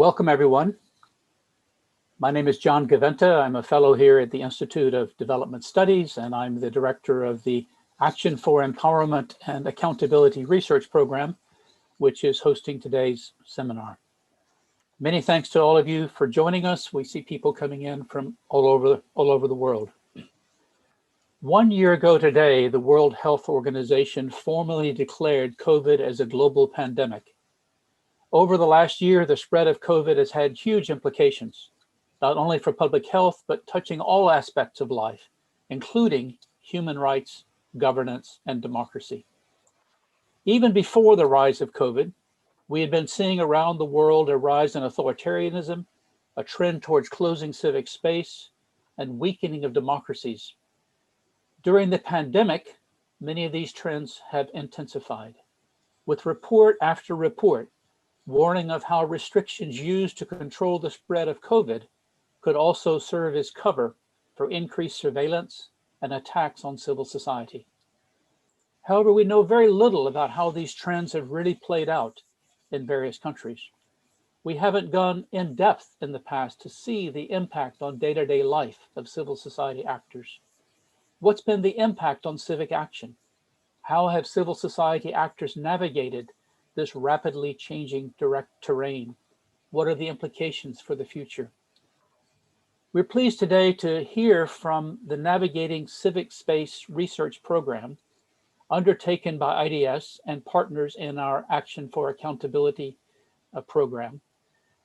Welcome, everyone. My name is John Gaventa. I'm a fellow here at the Institute of Development Studies, and I'm the director of the Action for Empowerment and Accountability Research Program, which is hosting today's seminar. Many thanks to all of you for joining us. We see people coming in from all over the world. 1 year ago today, the World Health Organization formally declared COVID as a global pandemic. Over the last year, the spread of COVID has had huge implications, not only for public health, but touching all aspects of life, including human rights, governance, and democracy. Even before the rise of COVID, we had been seeing around the world a rise in authoritarianism, a trend towards closing civic space, and weakening of democracies. During the pandemic, many of these trends have intensified, with report after report warning of how restrictions used to control the spread of COVID could also serve as cover for increased surveillance and attacks on civil society. However, we know very little about how these trends have really played out in various countries. We haven't gone in depth in the past to see the impact on day-to-day life of civil society actors. What's been the impact on civic action? How have civil society actors navigated this rapidly changing direct terrain? What are the implications for the future? We're pleased today to hear from the Navigating Civic Space research program undertaken by IDS and partners in our Action for Accountability program.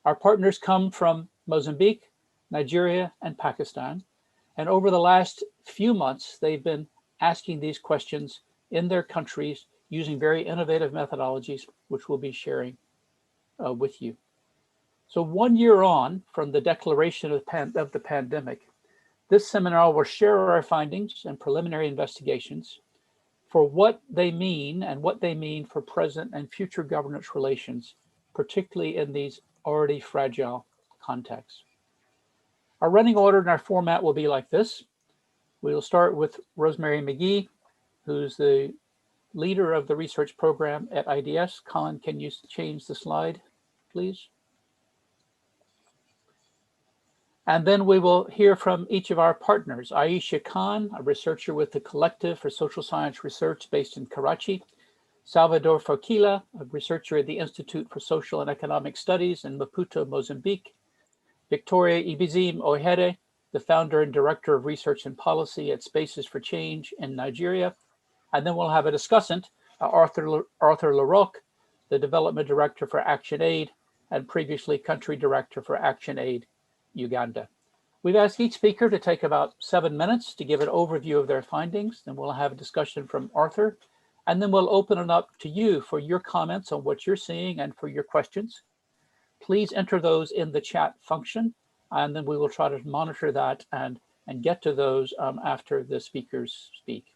Our partners come from Mozambique, Nigeria, and Pakistan. And over the last few months, they've been asking these questions in their countries using very innovative methodologies, which we'll be sharing with you. So 1 year on from the declaration of the pandemic, this seminar will share our findings and preliminary investigations for what they mean and what they mean for present and future governance relations, particularly in these already fragile contexts. Our running order and our format will be like this. We'll start with Rosemary McGee, who's the leader of the research program at IDS. Colin, can you change the slide, please? And then we will hear from each of our partners. Aisha Khan, a researcher with the Collective for Social Science Research based in Karachi. Salvador Fokila, a researcher at the Institute for Social and Economic Studies in Maputo, Mozambique. Victoria Ibizim Ohere, the founder and director of research and policy at Spaces for Change in Nigeria. And then we'll have a discussant, Arthur LaRocque, the development director for ActionAid and previously country director for ActionAid Uganda. We've asked each speaker to take about 7 minutes to give an overview of their findings. Then we'll have a discussion from Arthur, and then we'll open it up to you for your comments on what you're seeing and for your questions. Please enter those in the chat function, and then we will try to monitor that and get to those after the speakers speak.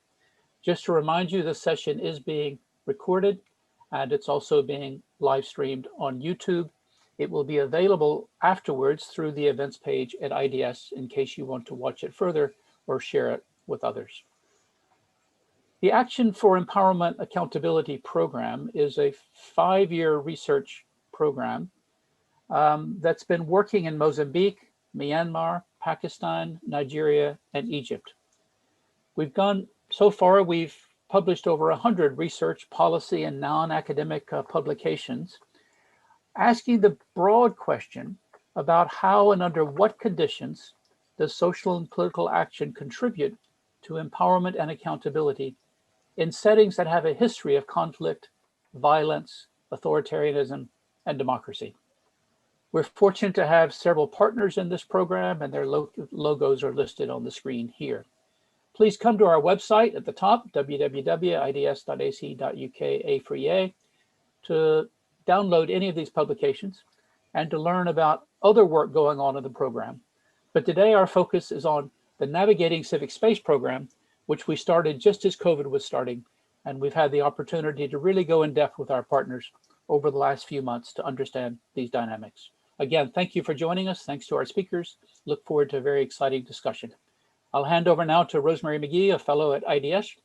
Just to remind you, this session is being recorded and it's also being live streamed on YouTube. It will be available afterwards through the events page at IDS in case you want to watch it further or share it with others. The Action for Empowerment Accountability program is a 5-year research program that's been working in Mozambique, Myanmar, Pakistan, Nigeria, and Egypt. So far, we've published over 100 research, policy, and non-academic publications, asking the broad question about how and under what conditions does social and political action contribute to empowerment and accountability in settings that have a history of conflict, violence, authoritarianism, and democracy. We're fortunate to have several partners in this program, and their logos are listed on the screen here. Please come to our website at the top, www.ids.ac.uk/A4EA, to download any of these publications and to learn about other work going on in the program. But today our focus is on the Navigating Civic Space program, which we started just as COVID was starting. And we've had the opportunity to really go in depth with our partners over the last few months to understand these dynamics. Again, thank you for joining us. Thanks to our speakers. Look forward to a very exciting discussion. I'll hand over now to Rosemary McGee, a fellow at IDS,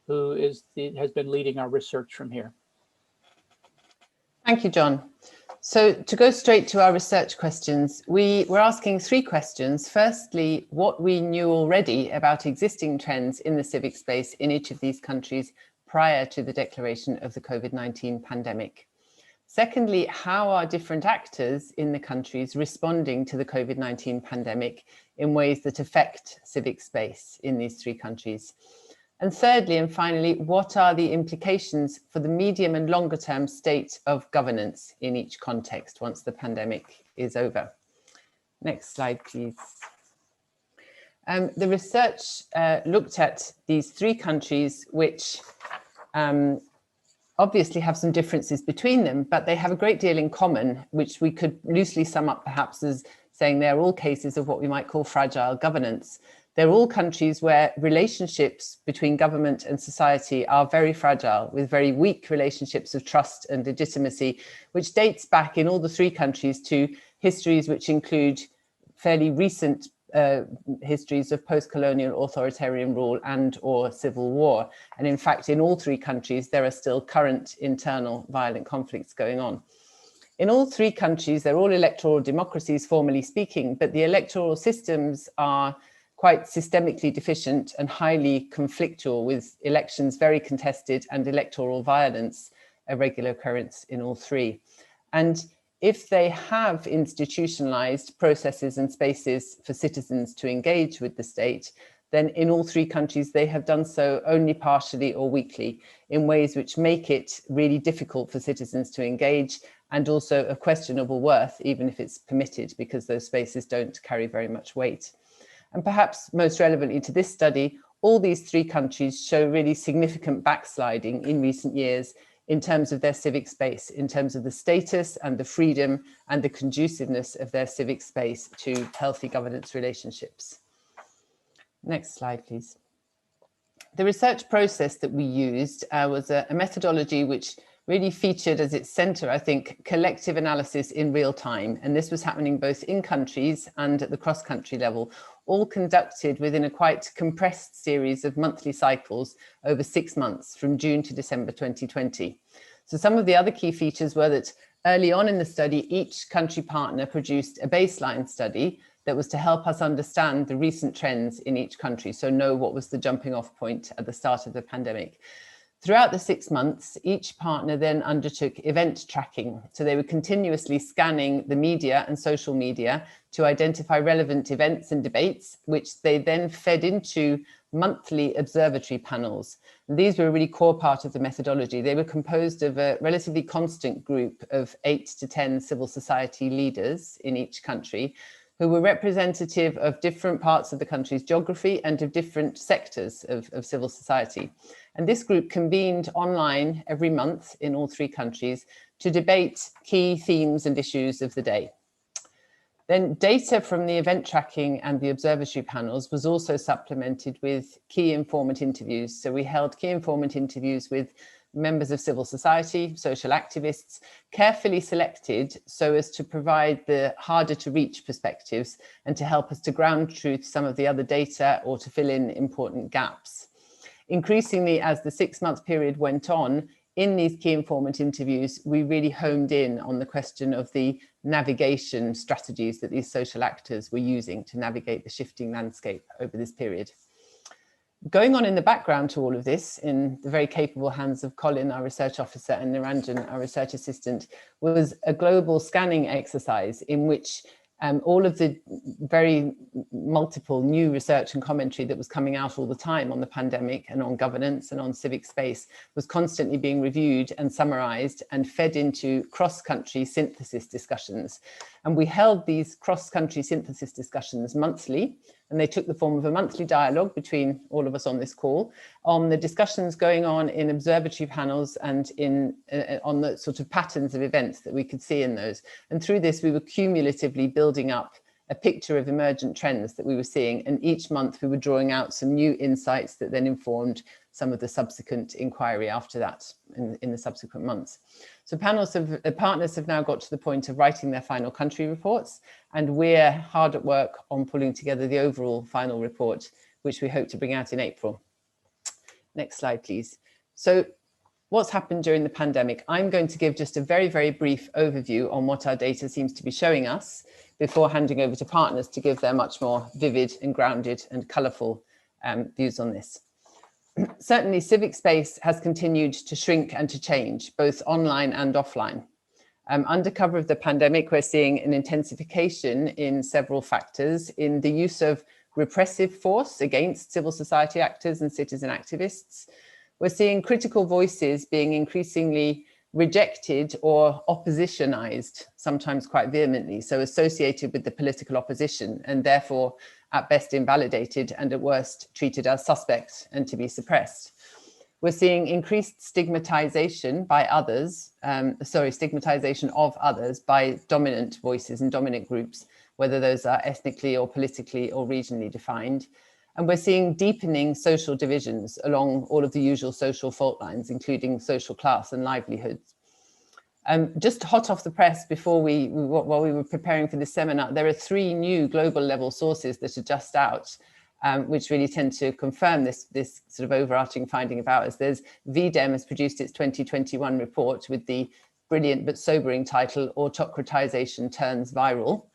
who has been leading our research from here. Thank you, John. So to go straight to our research questions, we were asking 3 questions. Firstly, what we knew already about existing trends in the civic space in each of these countries prior to the declaration of the COVID-19 pandemic. Secondly, how are different actors in the countries responding to the COVID-19 pandemic in ways that affect civic space in these 3 countries? And thirdly, and finally, what are the implications for the medium and longer term state of governance in each context once the pandemic is over? Next slide, please. The research looked at these 3 countries, which obviously have some differences between them, but they have a great deal in common, which we could loosely sum up perhaps as saying they're all cases of what we might call fragile governance. They're all countries where relationships between government and society are very fragile, with very weak relationships of trust and legitimacy, which dates back in all the 3 countries to histories which include fairly recent histories of post-colonial authoritarian rule and or civil war. And in fact, in all 3 countries, there are still current internal violent conflicts going on. In all 3 countries, they're all electoral democracies, formally speaking, but the electoral systems are quite systemically deficient and highly conflictual, with elections very contested and electoral violence a regular occurrence in all 3. And if they have institutionalized processes and spaces for citizens to engage with the state, then in all 3 countries, they have done so only partially or weakly in ways which make it really difficult for citizens to engage, and also of questionable worth, even if it's permitted, because those spaces don't carry very much weight. And perhaps most relevantly to this study, all these 3 countries show really significant backsliding in recent years in terms of their civic space, in terms of the status and the freedom and the conduciveness of their civic space to healthy governance relationships. Next slide, please. The research process that we used was a methodology which really featured as its center, I think, collective analysis in real time. And this was happening both in countries and at the cross-country level, all conducted within a quite compressed series of monthly cycles over 6 months from June to December 2020. So some of the other key features were that early on in the study, each country partner produced a baseline study that was to help us understand the recent trends in each country, so know what was the jumping off point at the start of the pandemic. Throughout the 6 months, each partner then undertook event tracking. So they were continuously scanning the media and social media to identify relevant events and debates, which they then fed into monthly observatory panels. And these were a really core part of the methodology. They were composed of a relatively constant group of 8 to 10 civil society leaders in each country, who were representative of different parts of the country's geography and of different sectors of civil society. And this group convened online every month in all 3 countries to debate key themes and issues of the day. Then data from the event tracking and the observatory panels was also supplemented with key informant interviews. So we held key informant interviews with members of civil society, social activists, carefully selected so as to provide the harder to reach perspectives and to help us to ground truth some of the other data or to fill in important gaps. Increasingly, as the 6-month period went on, in these key informant interviews, we really honed in on the question of the navigation strategies that these social actors were using to navigate the shifting landscape over this period. Going on in the background to all of this, in the very capable hands of Colin, our research officer, and Niranjan, our research assistant, was a global scanning exercise in which all of the very multiple new research and commentary that was coming out all the time on the pandemic and on governance and on civic space was constantly being reviewed and summarized and fed into cross-country synthesis discussions. And we held these cross-country synthesis discussions monthly, and they took the form of a monthly dialogue between all of us on this call on the discussions going on in observatory panels and on the sort of patterns of events that we could see in those. And through this, we were cumulatively building up a picture of emergent trends that we were seeing. And each month we were drawing out some new insights that then informed some of the subsequent inquiry after that in the subsequent months. So partners have now got to the point of writing their final country reports, and we're hard at work on pulling together the overall final report, which we hope to bring out in April. Next slide, please. So what's happened during the pandemic. I'm going to give just a very, very brief overview on what our data seems to be showing us before handing over to partners to give their much more vivid and grounded and colourful views on this. Certainly, civic space has continued to shrink and to change, both online and offline. Under cover of the pandemic, we're seeing an intensification in several factors in the use of repressive force against civil society actors and citizen activists. We're seeing critical voices being increasingly rejected or oppositionized, sometimes quite vehemently, so associated with the political opposition and therefore at best invalidated and at worst treated as suspects and to be suppressed. We're seeing increased stigmatization by others, stigmatization of others by dominant voices and dominant groups, whether those are ethnically or politically or regionally defined. And we're seeing deepening social divisions along all of the usual social fault lines, including social class and livelihoods. Just hot off the press while we were preparing for this seminar, there are 3 new global level sources that are just out, which really tend to confirm this sort of overarching finding about us. There's VDEM has produced its 2021 report with the brilliant but sobering title, Autocratization Turns Viral.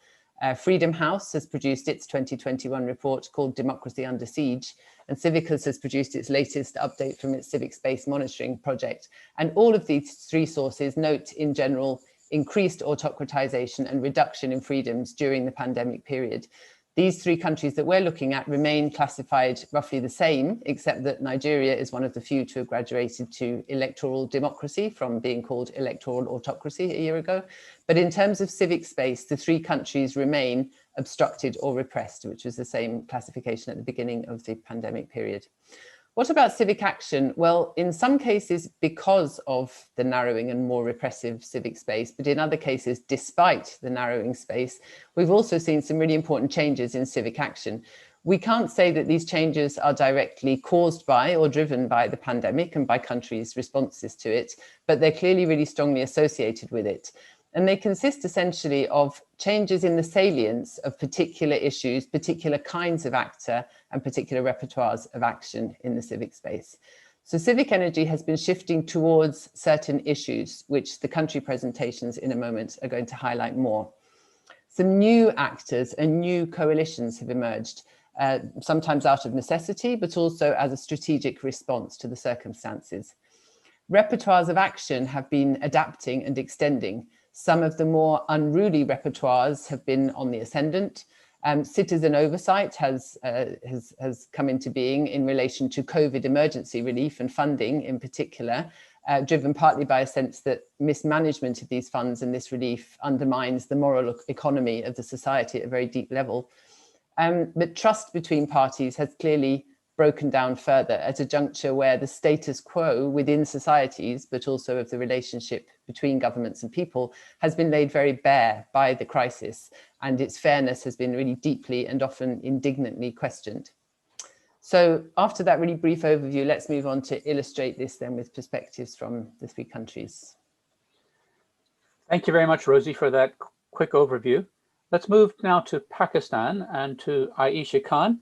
Freedom House has produced its 2021 report called Democracy Under Siege, and Civicus has produced its latest update from its Civic Space monitoring project. And all of these 3 sources note in general increased autocratization and reduction in freedoms during the pandemic period. These 3 countries that we're looking at remain classified roughly the same, except that Nigeria is one of the few to have graduated to electoral democracy from being called electoral autocracy a year ago. But in terms of civic space, the 3 countries remain obstructed or repressed, which was the same classification at the beginning of the pandemic period. What about civic action? Well, in some cases, because of the narrowing and more repressive civic space, but in other cases, despite the narrowing space, we've also seen some really important changes in civic action. We can't say that these changes are directly caused by or driven by the pandemic and by countries' responses to it, but they're clearly really strongly associated with it. And they consist essentially of changes in the salience of particular issues, particular kinds of actor, and particular repertoires of action in the civic space. So civic energy has been shifting towards certain issues, which the country presentations in a moment are going to highlight more. Some new actors and new coalitions have emerged, sometimes out of necessity, but also as a strategic response to the circumstances. Repertoires of action have been adapting and extending. Some of the more unruly repertoires have been on the ascendant. Citizen oversight has come into being in relation to COVID emergency relief and funding in particular, driven partly by a sense that mismanagement of these funds and this relief undermines the moral economy of the society at a very deep level. But trust between parties has clearly broken down further at a juncture where the status quo within societies, but also of the relationship between governments and people, has been laid very bare by the crisis, and its fairness has been really deeply and often indignantly questioned. So after that really brief overview, let's move on to illustrate this then with perspectives from the 3 countries. Thank you very much, Rosie, for that quick overview. Let's move now to Pakistan and to Aisha Khan.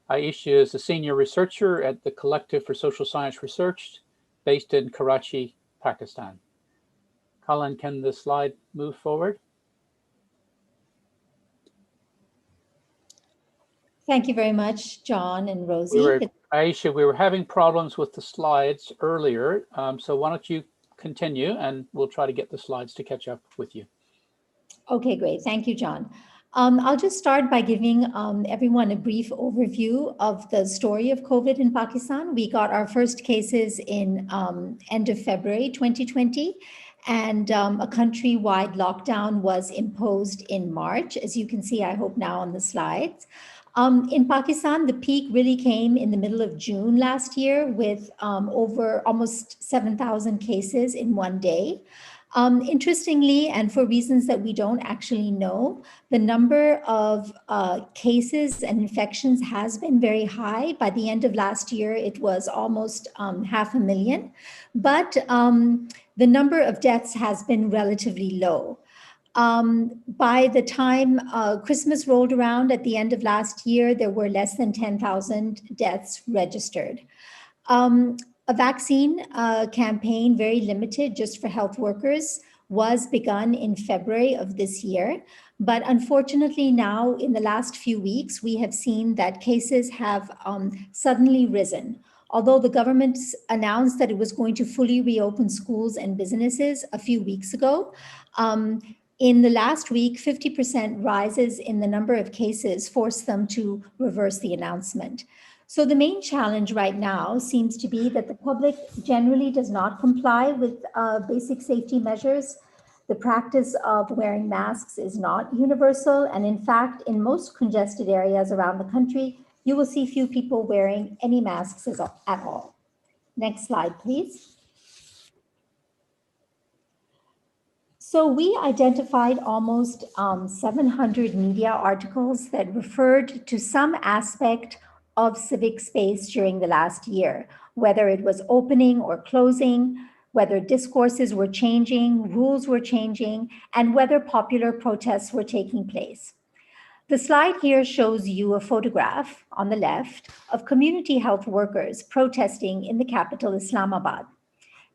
Aisha is a senior researcher at the Collective for Social Science Research based in Karachi, Pakistan. Colin, can the slide move forward? Thank you very much, John and Rosie. Aisha, we were having problems with the slides earlier, so why don't you continue and we'll try to get the slides to catch up with you. Okay, great. Thank you, John. I'll just start by giving everyone a brief overview of the story of COVID in Pakistan. We got our first cases in end of February 2020, and a countrywide lockdown was imposed in March, as you can see, I hope now on the slides. In Pakistan, the peak really came in the middle of June last year with over almost 7,000 cases in one day. Interestingly, and for reasons that we don't actually know, the number of cases and infections has been very high. By the end of last year, it was almost 500,000, but the number of deaths has been relatively low. By the time Christmas rolled around at the end of last year, there were less than 10,000 deaths registered. A vaccine campaign, very limited just for health workers, was begun in February of this year. But unfortunately now in the last few weeks, we have seen that cases have suddenly risen. Although the government announced that it was going to fully reopen schools and businesses a few weeks ago, in the last week, 50% rises in the number of cases forced them to reverse the announcement. So the main challenge right now seems to be that the public generally does not comply with basic safety measures. The practice of wearing masks is not universal. And in fact, in most congested areas around the country, you will see few people wearing any masks at all. Next slide, please. So we identified almost 700 media articles that referred to some aspect of civic space during the last year, whether it was opening or closing, whether discourses were changing, rules were changing, and whether popular protests were taking place. The slide here shows you a photograph on the left of community health workers protesting in the capital, Islamabad.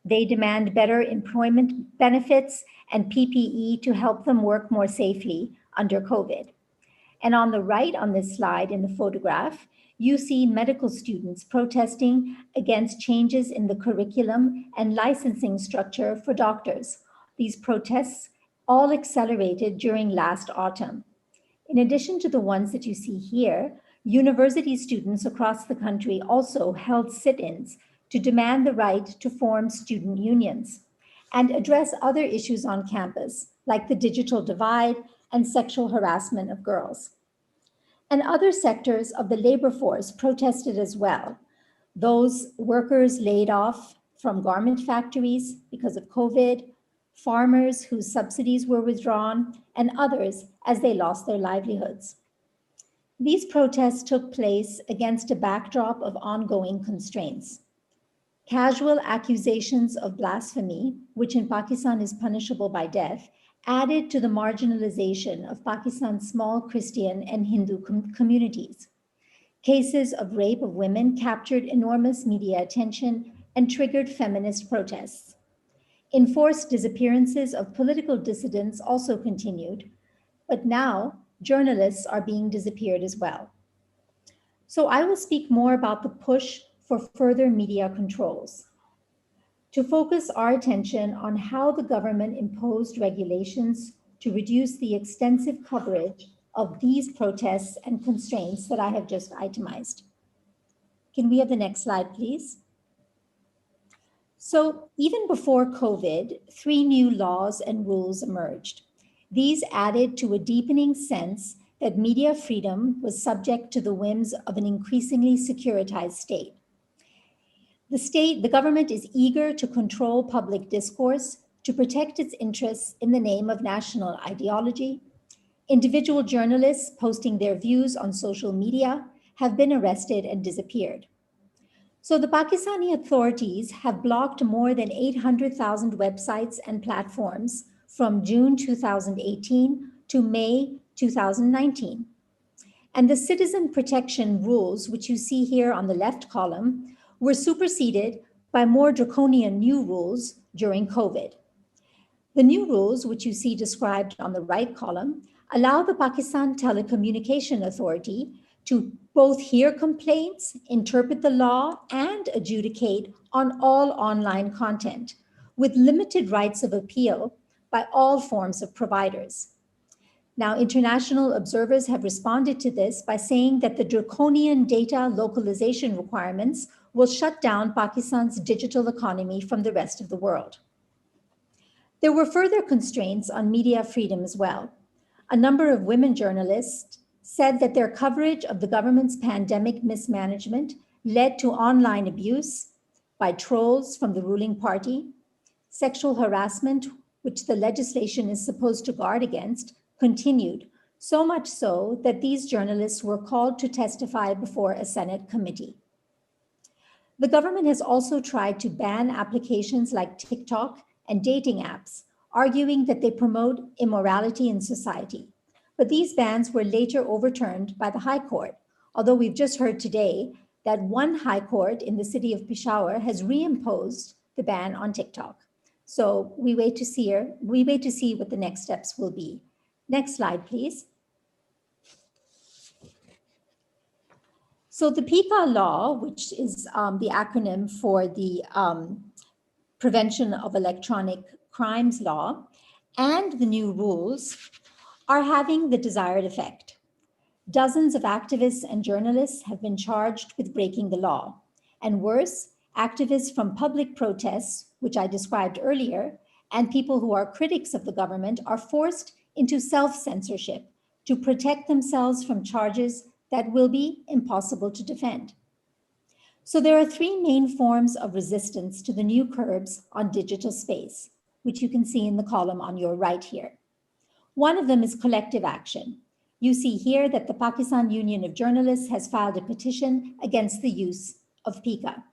They demand better employment benefits and PPE to help them work more safely under COVID. And on the right on this slide in the photograph, you see medical students protesting against changes in the curriculum and licensing structure for doctors. These protests all accelerated during last autumn. In addition to the ones that you see here, university students across the country also held sit-ins to demand the right to form student unions and address other issues on campus, like the digital divide and sexual harassment of girls. And other sectors of the labor force protested as well. Those workers laid off from garment factories because of COVID, farmers whose subsidies were withdrawn, and others as they lost their livelihoods. These protests took place against a backdrop of ongoing constraints. Casual accusations of blasphemy, which in Pakistan is punishable by death, added to the marginalization of Pakistan's small Christian and Hindu communities. Cases of rape of women captured enormous media attention and triggered feminist protests. Enforced disappearances of political dissidents also continued, but now journalists are being disappeared as well. So I will speak more about the push for further media controls. To focus our attention on how the government imposed regulations to reduce the extensive coverage of these protests and constraints that I have just itemized. Can we have the next slide, please? So even before COVID, 3 new laws and rules emerged. These added to a deepening sense that media freedom was subject to the whims of an increasingly securitized state. The government is eager to control public discourse to protect its interests in the name of national ideology. Individual journalists posting their views on social media have been arrested and disappeared. So the Pakistani authorities have blocked more than 800,000 websites and platforms from June 2018 to May 2019. And the citizen protection rules, which you see here on the left column, were superseded by more draconian new rules during COVID. The new rules, which you see described on the right column, allow the Pakistan Telecommunication Authority to both hear complaints, interpret the law, and adjudicate on all online content, with limited rights of appeal by all forms of providers. Now, international observers have responded to this by saying that the draconian data localization requirements will shut down Pakistan's digital economy from the rest of the world. There were further constraints on media freedom as well. A number of women journalists said that their coverage of the government's pandemic mismanagement led to online abuse by trolls from the ruling party, sexual harassment, which the legislation is supposed to guard against, continued, so much so that these journalists were called to testify before a Senate committee. The government has also tried to ban applications like TikTok and dating apps, arguing that they promote immorality in society. But these bans were later overturned by the High Court, although we've just heard today that one high court in the city of Peshawar has reimposed the ban on TikTok. So we wait to see what the next steps will be. Next slide, please. So the PICA law, which is the acronym for the Prevention of Electronic Crimes Law, and the new rules are having the desired effect. Dozens of activists and journalists have been charged with breaking the law. And worse, activists from public protests, which I described earlier, and people who are critics of the government are forced into self-censorship to protect themselves from charges that will be impossible to defend. So there are three main forms of resistance to the new curbs on digital space, which you can see in the column on your right here. One of them is collective action. You see here that the Pakistan Union of Journalists has filed a petition against the use of PICA.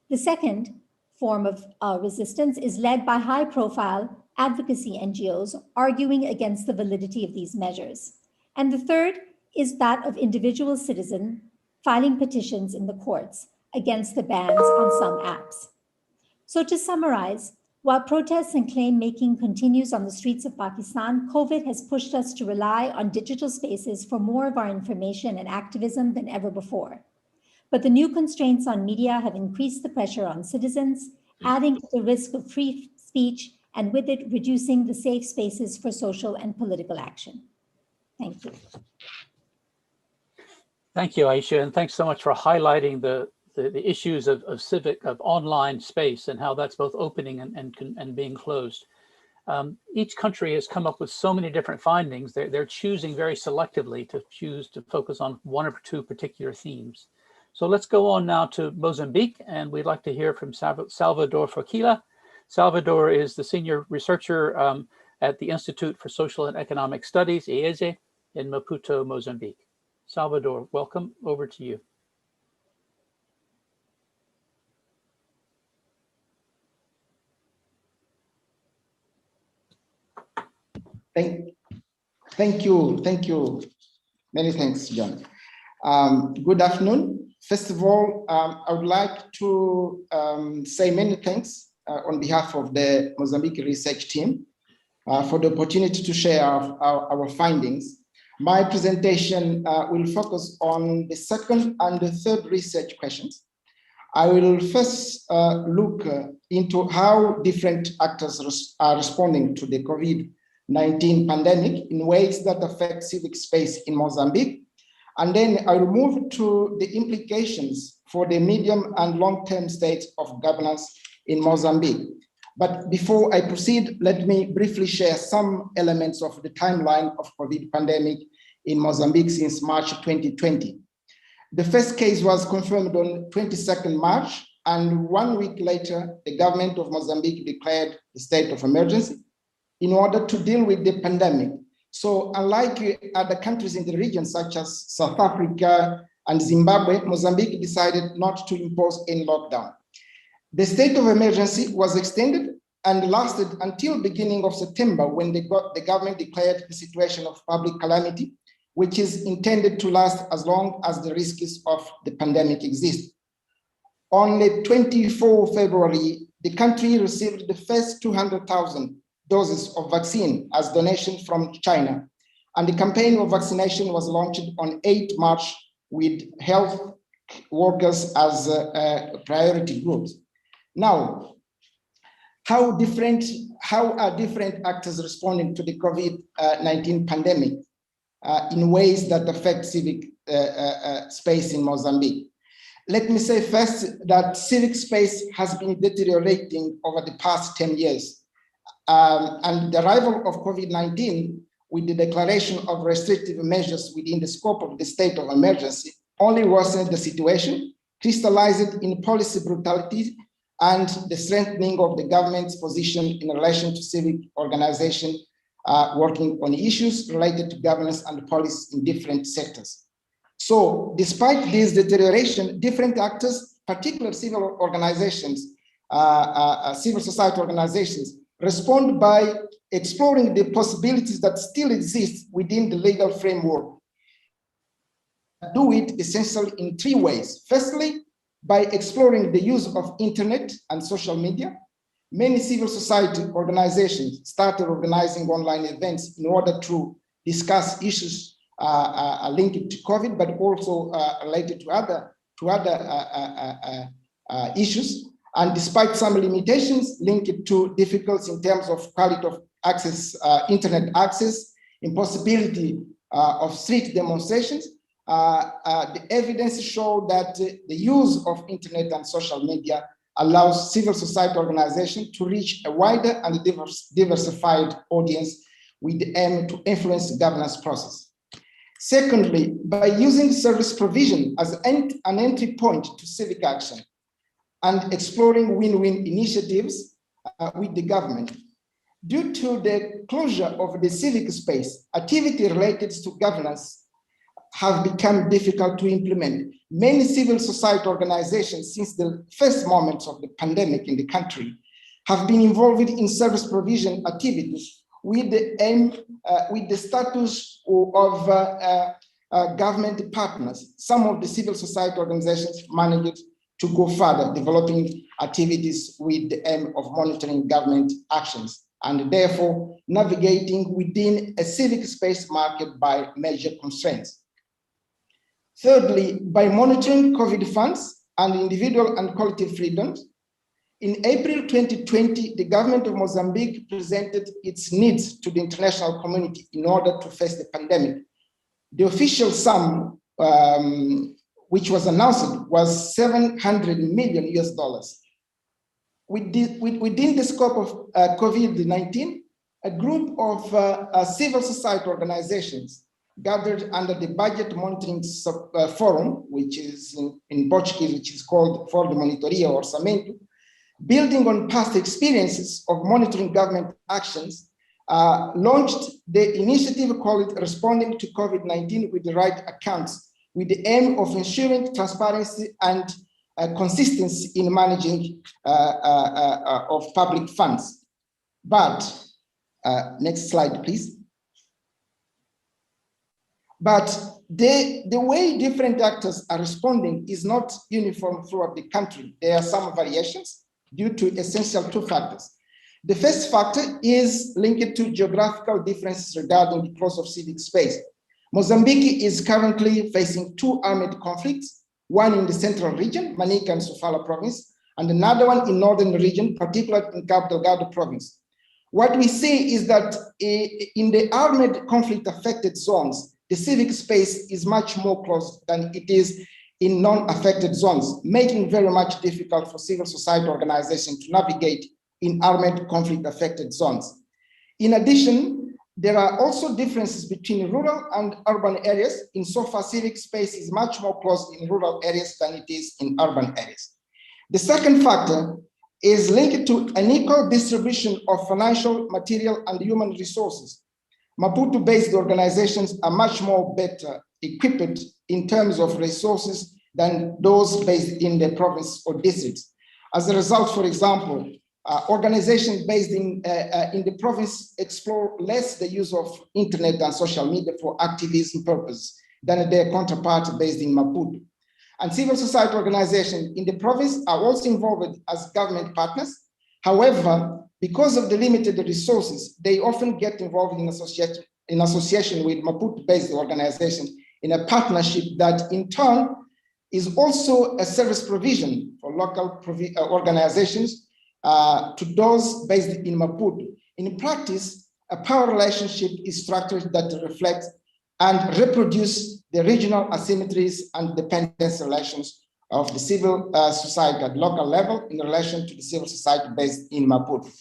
The second form of resistance is led by high-profile advocacy NGOs arguing against the validity of these measures. And the third is that of individual citizens filing petitions in the courts against the bans on some apps. So to summarize, while protests and claim-making continues on the streets of Pakistan, COVID has pushed us to rely on digital spaces for more of our information and activism than ever before. But the new constraints on media have increased the pressure on citizens, adding to the risk of free speech, and with it, reducing the safe spaces for social and political action. Thank you. Thank you, Aisha, and thanks so much for highlighting the issues of online space and how that's both opening and being closed. Each country has come up with so many different findings. They're choosing very selectively to focus on one or two particular themes. So let's go on now to Mozambique, and we'd like to hear from Salvador Forquila. Salvador is the senior researcher at the Institute for Social and Economic Studies, IESE, in Maputo, Mozambique. Salvador, welcome, over to you. Thank you. Many thanks, John. Good afternoon. First of all, I would like to say many thanks on behalf of the Mozambique research team for the opportunity to share our findings. My presentation will focus on the second and the third research questions. I will first look into how different actors are responding to the COVID-19 pandemic in ways that affect civic space in Mozambique. And then I will move to the implications for the medium and long-term state of governance in Mozambique. But before I proceed, let me briefly share some elements of the timeline of COVID pandemic in Mozambique since March 2020. The first case was confirmed on 22nd March, and 1 week later, the government of Mozambique declared the state of emergency in order to deal with the pandemic. So unlike other countries in the region, such as South Africa and Zimbabwe, Mozambique decided not to impose any lockdown. The state of emergency was extended and lasted until beginning of September, when the government declared the situation of public calamity, which is intended to last as long as the risks of the pandemic exist. On the 24th February, the country received the first 200,000 doses of vaccine as donation from China. And the campaign of vaccination was launched on 8 March with health workers as priority groups. Now, how are different actors responding to the COVID-19 pandemic in ways that affect civic space in Mozambique? Let me say first that civic space has been deteriorating over the past 10 years. And the arrival of COVID-19 with the declaration of restrictive measures within the scope of the state of emergency only worsened the situation, crystallized in policy brutality and the strengthening of the government's position in relation to civic organization working on issues related to governance and policy in different sectors. So despite this deterioration, different actors, particularly civil organizations, civil society organizations, respond by exploring the possibilities that still exist within the legal framework. do it essentially in three ways. Firstly, by exploring the use of internet and social media. Many civil society organizations started organizing online events in order to discuss issues linked to COVID, but also related to other issues. And despite some limitations linked to difficulties in terms of quality of access, internet access, impossibility of street demonstrations, the evidence showed that the use of internet and social media allows civil society organizations to reach a wider and diversified audience with the aim to influence the governance process. Secondly, by using service provision as an entry point to civic action and exploring win-win initiatives with the government. Due to the closure of the civic space, activity related to governance have become difficult to implement. Many civil society organizations, since the first moments of the pandemic in the country, have been involved in service provision activities with the aim, with the status of government partners. Some of the civil society organizations managed to go further, developing activities with the aim of monitoring government actions and therefore navigating within a civic space market by major constraints. Thirdly, by monitoring COVID funds and individual and collective freedoms, in April 2020, the government of Mozambique presented its needs to the international community in order to face the pandemic. The official sum, which was announced, was $700 million US. Within the scope of COVID-19, a group of civil society organizations gathered under the Budget Monitoring Forum, which is in Portuguese, which is called Foro de Monitoria or Orçamento, building on past experiences of monitoring government actions, launched the initiative called Responding to COVID-19 with the Right Accounts, with the aim of ensuring transparency and consistency in managing of public funds. But, next slide, please. But the way different actors are responding is not uniform throughout the country. There are some variations due to essential two factors. The first factor is linked to geographical differences regarding the close of civic space. Mozambique is currently facing two armed conflicts, one in the central region, Manica and Sofala province, and another one in northern region, particularly in Cabo Delgado province. What we see is that in the armed conflict affected zones, the civic space is much more closed than it is in non-affected zones, making very much difficult for civil society organizations to navigate in armed conflict affected zones. In addition, there are also differences between rural and urban areas. Insofar, civic space is much more closed in rural areas than it is in urban areas. The second factor is linked to an equal distribution of financial, material, and human resources. Maputo-based organizations are much more better equipped in terms of resources than those based in the province or districts. As a result, for example, organizations based in the province explore less the use of internet and social media for activism purposes than their counterparts based in Maputo. And civil society organizations in the province are also involved as government partners. However, because of the limited resources, they often get involved in association with Maputo-based organizations in a partnership that in turn is also a service provision for local organizations to those based in Maputo. In practice, a power relationship is structured that reflects and reproduce the regional asymmetries and dependence relations of the civil society at local level in relation to the civil society based in Maputo.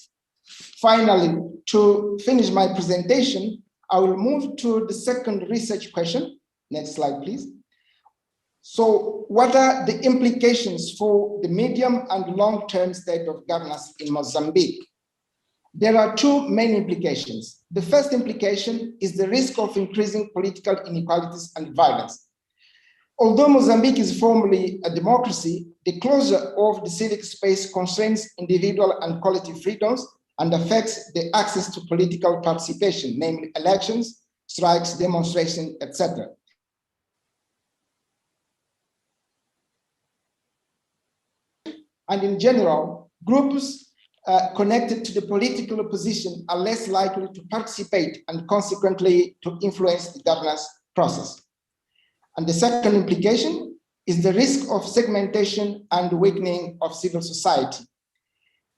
Finally, to finish my presentation, I will move to the second research question. Next slide, please. So what are the implications for the medium and long-term state of governance in Mozambique? There are two main implications. The first implication is the risk of increasing political inequalities and violence. Although Mozambique is formally a democracy, the closure of the civic space constrains individual and collective freedoms and affects the access to political participation, namely elections, strikes, demonstrations, etc. And in general, groups connected to the political opposition are less likely to participate and consequently to influence the governance process. And the second implication is the risk of segmentation and weakening of civil society.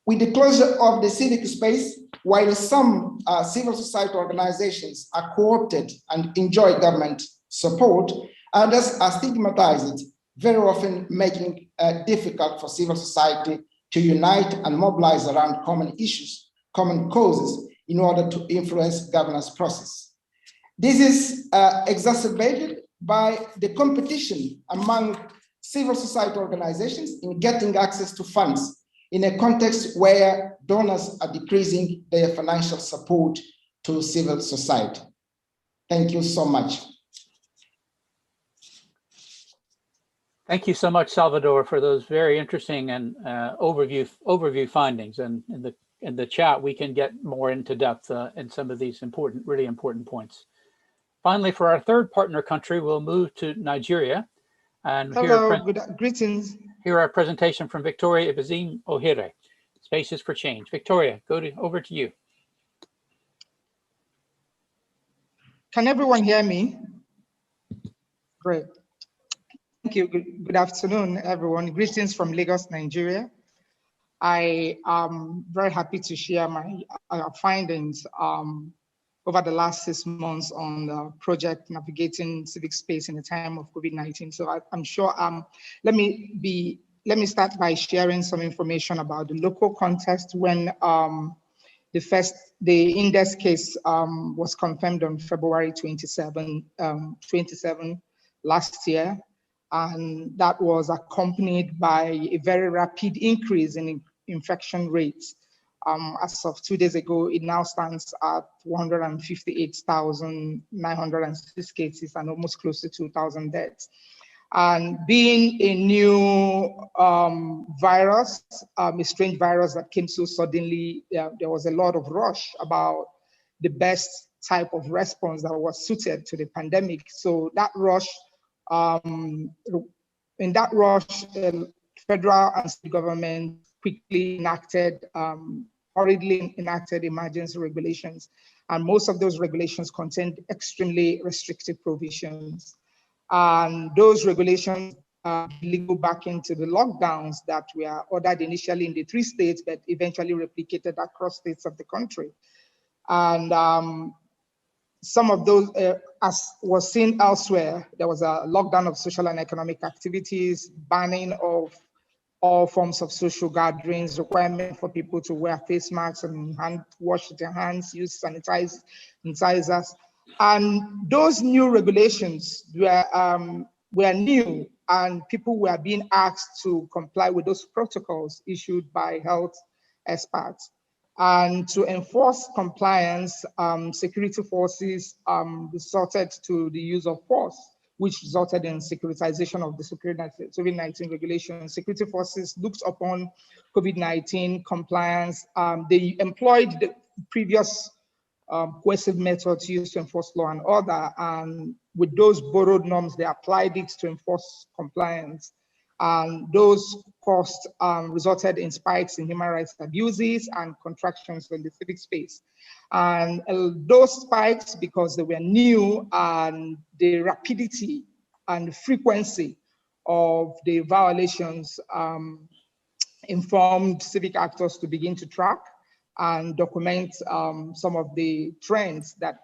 With the closure of the civic space, while some civil society organizations are co-opted and enjoy government support, others are stigmatized, very often making it difficult for civil society to unite and mobilize around common issues, common causes, in order to influence governance process. This is exacerbated by the competition among civil society organizations in getting access to funds in a context where donors are decreasing their financial support to civil society. Thank you so much. Thank you so much, Salvador, for those very interesting and overview findings. And in the chat, we can get more into depth in some of these really important points. Finally, for our third partner country, we'll move to Nigeria. And hello, greetings. Here our presentation from Victoria Ibazim Ohere, Spaces for Change. Victoria, over to you. Can everyone hear me? Great. Thank you. Good afternoon, everyone. Greetings from Lagos, Nigeria. I am very happy to share my findings over the last 6 months on the project Navigating Civic Space in the time of COVID-19. So I'm sure, let me start by sharing some information about the local context when the index case was confirmed on February 27 last year. And that was accompanied by a very rapid increase in infection rates. As of 2 days ago, it now stands at 158,906 cases and almost close to 2,000 deaths. And being a new virus, a strange virus that came so suddenly, there was a lot of rush about the best type of response that was suited to the pandemic. So that rush, in that rush, federal and state government quickly hurriedly enacted emergency regulations. And most of those regulations contained extremely restrictive provisions. And those regulations go back into the lockdowns that were ordered initially in the 3 states, but eventually replicated across states of the country. And some of those, as was seen elsewhere, there was a lockdown of social and economic activities, banning of all forms of social gatherings, requirement for people to wear face masks and wash their hands, use sanitizers. And those new regulations were new, and people were being asked to comply with those protocols issued by health experts. And to enforce compliance, security forces resorted to the use of force, which resulted in securitization of the COVID-19 regulations. Security forces looked upon COVID-19 compliance. They employed the previous coercive methods used to enforce law and order, and with those borrowed norms, they applied it to enforce compliance. And those costs resulted in spikes in human rights abuses and contractions in the civic space. And those spikes, because they were new, and the rapidity and frequency of the violations informed civic actors to begin to track and document some of the trends that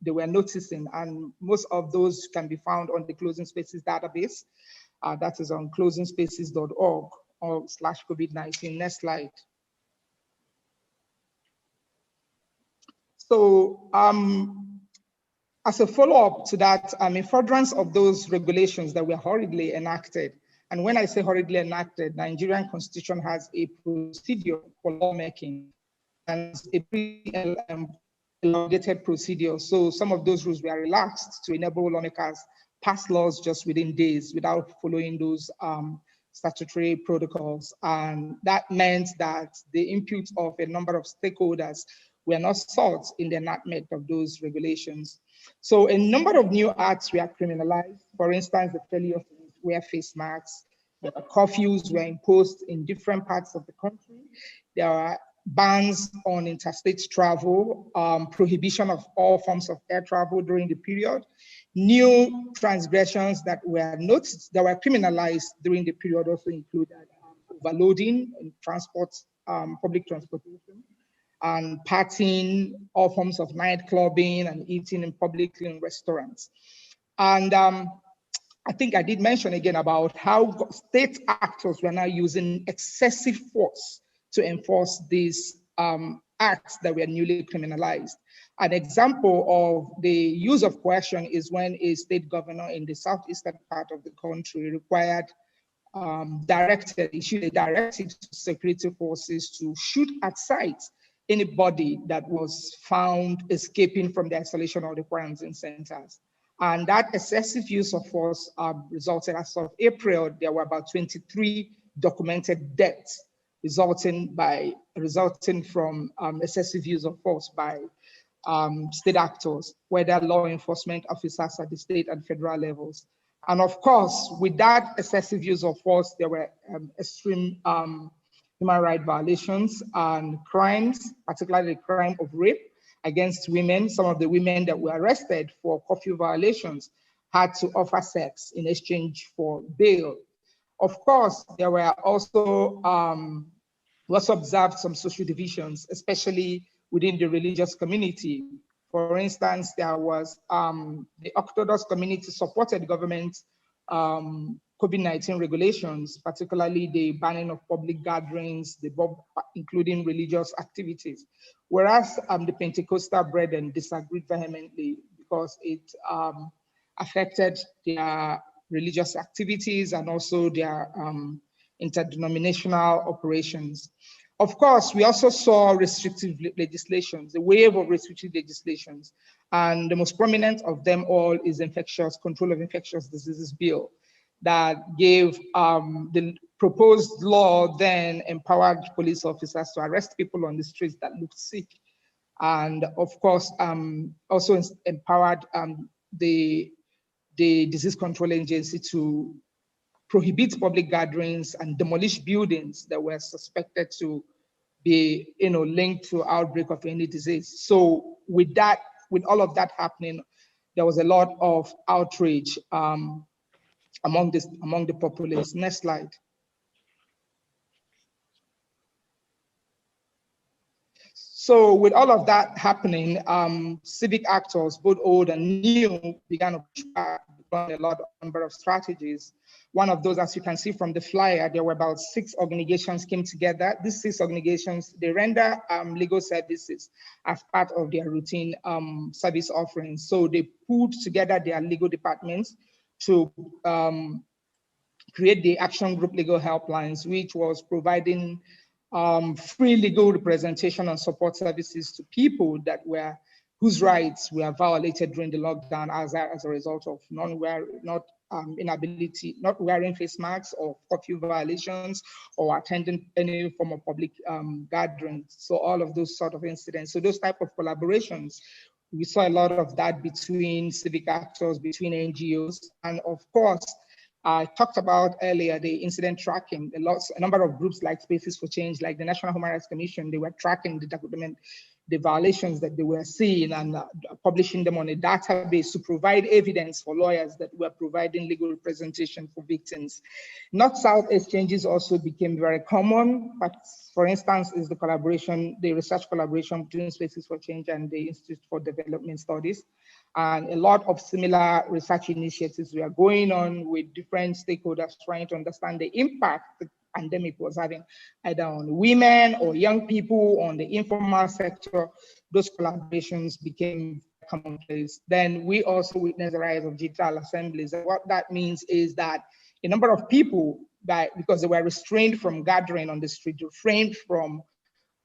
they were noticing. And most of those can be found on the Closing Spaces database. That is on closingspaces.org/COVID-19. Next slide. So as a follow-up to that, in furtherance of those regulations that were hurriedly enacted, and when I say hurriedly enacted, Nigerian Constitution has a procedure for lawmaking and a pre-elongated procedure. So some of those rules were relaxed to enable lawmakers pass laws just within days without following those statutory protocols. And that meant that the input of a number of stakeholders were not sought in the enactment of those regulations. So a number of new acts were criminalized. For instance, the failure to wear face masks, Curfews were imposed in different parts of the country. There are bans on interstate travel, prohibition of all forms of air travel during the period. New transgressions that were noticed, that were criminalized during the period also included overloading in transport, public transportation, and partying, all forms of night clubbing and eating in publicly in restaurants. And I think I did mention again about how state actors were now using excessive force to enforce these acts that were newly criminalized. An example of the use of coercion is when a state governor in the southeastern part of the country required issued a directive to security forces to shoot at sight anybody that was found escaping from the isolation or the quarantine centers. And that excessive use of force resulted, as of April, there were about 23 documented deaths resulting from excessive use of force by state actors, whether law enforcement officers at the state and federal levels. And of course, with that excessive use of force, there were extreme human rights violations and crimes, particularly the crime of rape against women. Some of the women that were arrested for curfew violations had to offer sex in exchange for bail. Of course, there were also, we also observed some social divisions, especially within the religious community. For instance, there was the Orthodox community supported government COVID-19 regulations, particularly the banning of public gatherings, including religious activities. Whereas the Pentecostal brethren disagreed vehemently because it affected their religious activities and also their interdenominational operations. Of course, we also saw restrictive legislations, a wave of restrictive legislations, and the most prominent of them all is Control of Infectious Diseases Bill that gave the proposed law then empowered police officers to arrest people on the streets that looked sick. And of course, also empowered the Disease Control Agency to prohibit public gatherings and demolish buildings that were suspected to be linked to outbreak of any disease. So with all of that happening, there was a lot of outrage among the populace. Next slide. So with all of that happening, civic actors, both old and new, began to push back on a number of strategies. One of those, as you can see from the flyer, there were about 6 organizations came together. These 6 organizations, they render legal services as part of their routine service offerings. So they pulled together their legal departments to create the Action Group Legal Helplines, which was providing free legal representation and support services to people whose rights were violated during the lockdown as a result of not wearing face masks or curfew violations or attending any form of public gatherings. So all of those sort of incidents. So those type of collaborations, we saw a lot of that between civic actors, between NGOs, and of course, I talked about earlier the incident tracking. A number of groups like Spaces for Change, like the National Human Rights Commission, they were tracking the violations that they were seeing and publishing them on a database to provide evidence for lawyers that were providing legal representation for victims. North-South exchanges also became very common, but for instance, is the research collaboration between Spaces for Change and the Institute for Development Studies. And a lot of similar research initiatives were going on with different stakeholders trying to understand the impact the pandemic was having either on women or young people, on the informal sector. Those collaborations became commonplace. Then we also witnessed the rise of digital assemblies. And what that means is that a number of people, because they were restrained from gathering on the street, refrained from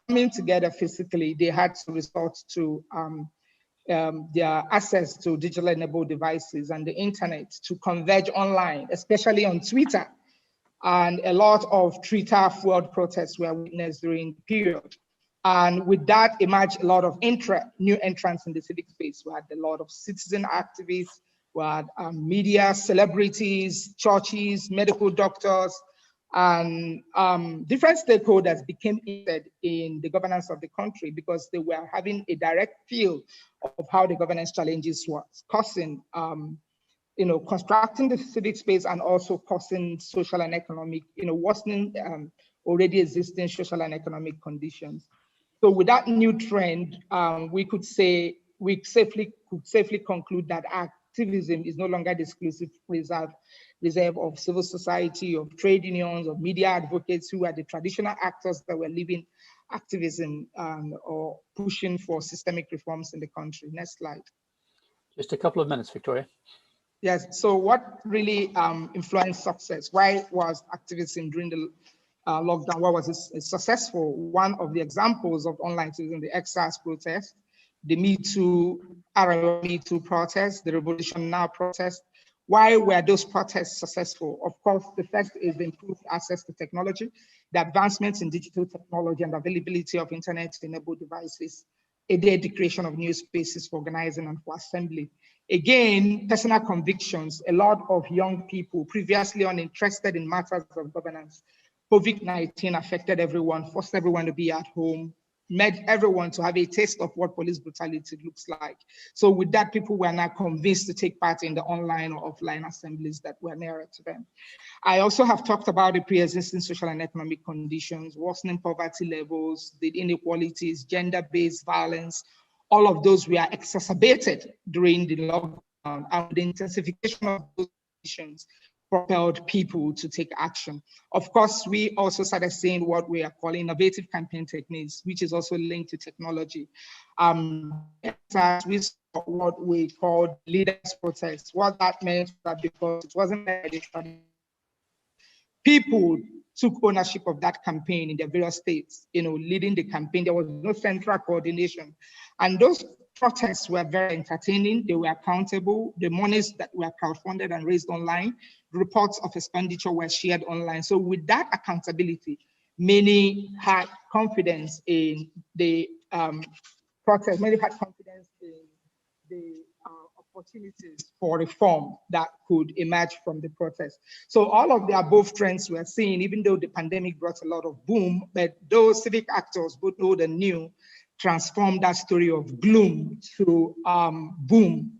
coming together physically, they had to resort to their access to digital enabled devices and the internet to converge online, especially on Twitter. And a lot of Twitter fueled protests were witnessed during the period. And with that emerged a lot of new entrants in the civic space. We had a lot of citizen activists, we had media, celebrities, churches, medical doctors, And different stakeholders became interested in the governance of the country because they were having a direct feel of how the governance challenges were causing, constructing the civic space and also causing social and economic, worsening already existing social and economic conditions. So with that new trend, we could safely conclude that activism is no longer the exclusive reserve of civil society, of trade unions, of media advocates who are the traditional actors that were leading activism or pushing for systemic reforms in the country. Next slide. Just a couple of minutes, Victoria. Yes, so what really influenced success? Why was activism during the lockdown, why was it successful? One of the examples of online activism, the XRS protest, the Me Too protest, the Revolution Now protest. Why were those protests successful? Of course, the first is the improved access to technology, the advancements in digital technology and availability of internet-enabled devices, aided the creation of new spaces for organizing and for assembly. Again, personal convictions. A lot of young people previously uninterested in matters of governance. COVID-19 affected everyone, forced everyone to be at home, made everyone to have a taste of what police brutality looks like. So with that, people were now convinced to take part in the online or offline assemblies that were nearer to them. I also have talked about the pre-existing social and economic conditions, worsening poverty levels, the inequalities, gender-based violence. All of those were exacerbated during the lockdown, and the intensification of those conditions propelled people to take action. Of course, we also started seeing what we are calling innovative campaign techniques, which is also linked to technology. We saw what we called leaders' protests. What that meant that because it wasn't people took ownership of that campaign in their various states, leading the campaign. There was no central coordination. And those protests were very entertaining. They were accountable. The monies that were crowdfunded and raised online, reports of expenditure were shared online. So with that accountability, many had confidence in the protest. Many had confidence in the opportunities for reform that could emerge from the protest. So all of the above trends we're seeing, even though the pandemic brought a lot of boom, but those civic actors, both old and new, transformed that story of gloom to boom